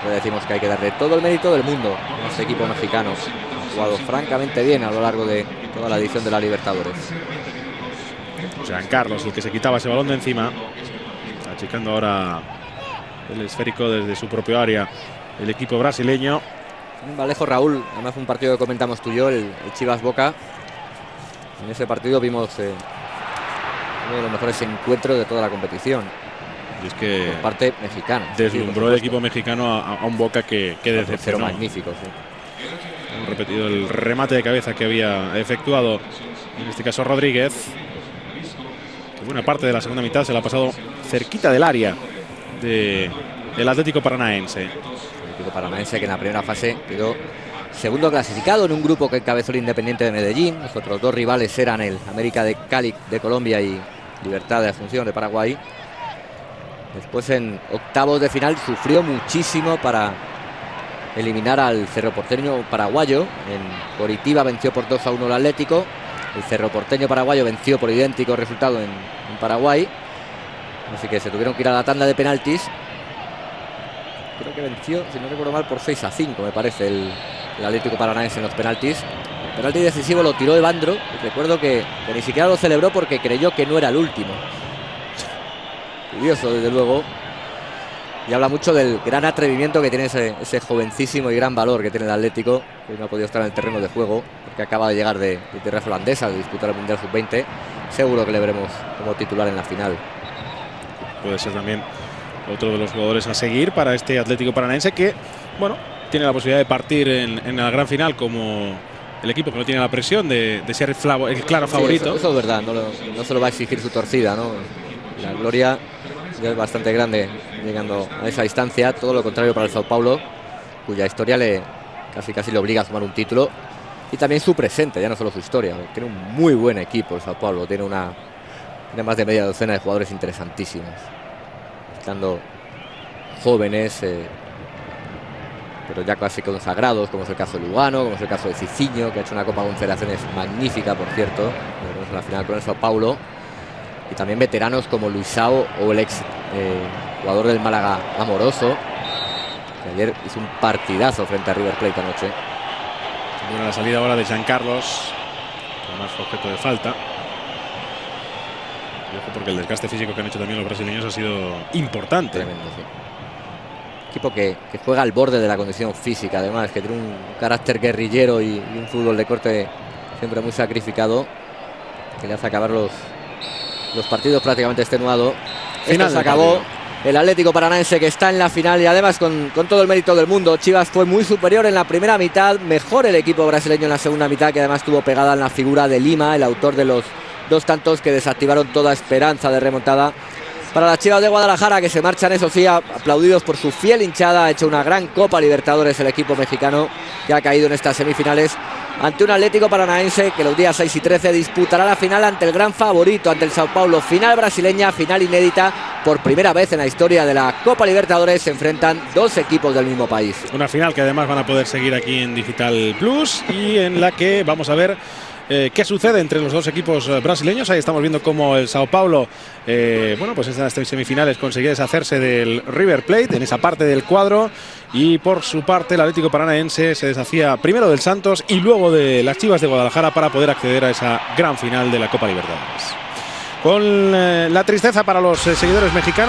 Pero decimos que hay que darle todo el mérito del mundo a este equipo mexicano. Ha jugado francamente bien a lo largo de toda la edición de la Libertadores. Jean Carlos, el que se quitaba ese balón de encima, achicando ahora el esférico desde su propio área el equipo brasileño. Un Vallejo, Raúl, además fue un partido que comentamos tú y yo, el Chivas Boca. En ese partido vimos uno de los mejores encuentros de toda la competición. Y es que por parte mexicana. Deslumbró el equipo mexicano a un Boca que decepcionó. Magnífico, sí. Han repetido el remate de cabeza que había efectuado, en este caso Rodríguez. Que buena parte de la segunda mitad se la ha pasado cerquita del área del Atlético Paranaense. El Atlético Paranaense, que en la primera fase quedó segundo clasificado en un grupo que encabezó el Independiente de Medellín. Los otros dos rivales eran el América de Cali de Colombia y Libertad de Asunción de Paraguay. Después, en octavos de final, sufrió muchísimo para eliminar al Cerro Porteño paraguayo. En Coritiba venció por 2-1 al Atlético. El Cerro Porteño paraguayo venció por idéntico resultado en Paraguay. Así que se tuvieron que ir a la tanda de penaltis. Creo que venció, si no recuerdo mal, por 6-5, me parece, el Atlético Paranaense en los penaltis. El penalti decisivo lo tiró Evandro. Y recuerdo que ni siquiera lo celebró porque creyó que no era el último. Curioso, desde luego. Y habla mucho del gran atrevimiento que tiene ese jovencísimo y gran valor que tiene el Atlético, que no ha podido estar en el terreno de juego porque acaba de llegar de tierras holandesas, de disputar el Mundial Sub-20. Seguro que le veremos como titular en la final. Puede ser también otro de los jugadores a seguir para este Atlético Paranaense, que, bueno, tiene la posibilidad de partir en la gran final como el equipo que no tiene la presión de ser el claro favorito. Eso es verdad, no se lo va a exigir su torcida, ¿no? La gloria ya es bastante grande llegando a esa distancia, todo lo contrario para el Sao Paulo, cuya historia casi le obliga a sumar un título, y también su presente, ya no solo su historia. Tiene un muy buen equipo el Sao Paulo, tiene más de media docena de jugadores interesantísimos, estando jóvenes, pero ya casi consagrados, como es el caso de Lugano, como es el caso de Cicinho, que ha hecho una Copa Confederaciones magnífica, por cierto, en la final con el Sao Paulo. Y también veteranos como Luisao o el ex jugador del Málaga, Amoroso, que ayer hizo un partidazo frente a River Plate anoche. Bueno, la salida ahora de Jean Carlos, que además fue objeto de falta. Y ojo, porque el desgaste físico que han hecho también los brasileños ha sido importante. Tremendo, sí. Equipo que juega al borde de la condición física, además, que tiene un carácter guerrillero y un fútbol de corte siempre muy sacrificado, que le hace acabar los partidos prácticamente extenuado. Final se acabó. El Atlético Paranaense, que está en la final, y además con todo el mérito del mundo. Chivas fue muy superior en la primera mitad, mejor el equipo brasileño en la segunda mitad, que además tuvo pegada en la figura de Lima, el autor de los dos tantos que desactivaron toda esperanza de remontada para las Chivas de Guadalajara, que se marchan, eso sí, aplaudidos por su fiel hinchada. Ha hecho una gran Copa Libertadores el equipo mexicano, que ha caído en estas semifinales ante un Atlético Paranaense que los días 6 y 13 disputará la final ante el gran favorito, ante el Sao Paulo. Final brasileña, final inédita. Por primera vez en la historia de la Copa Libertadores se enfrentan dos equipos del mismo país. Una final que además van a poder seguir aquí en Digital Plus, y en la que vamos a ver qué sucede entre los dos equipos brasileños. Ahí estamos viendo cómo el Sao Paulo, bueno, pues en estas semifinales conseguía deshacerse del River Plate en esa parte del cuadro, y por su parte el Atlético Paranaense se deshacía primero del Santos y luego de las Chivas de Guadalajara para poder acceder a esa gran final de la Copa Libertadores. Con la tristeza para los seguidores mexicanos.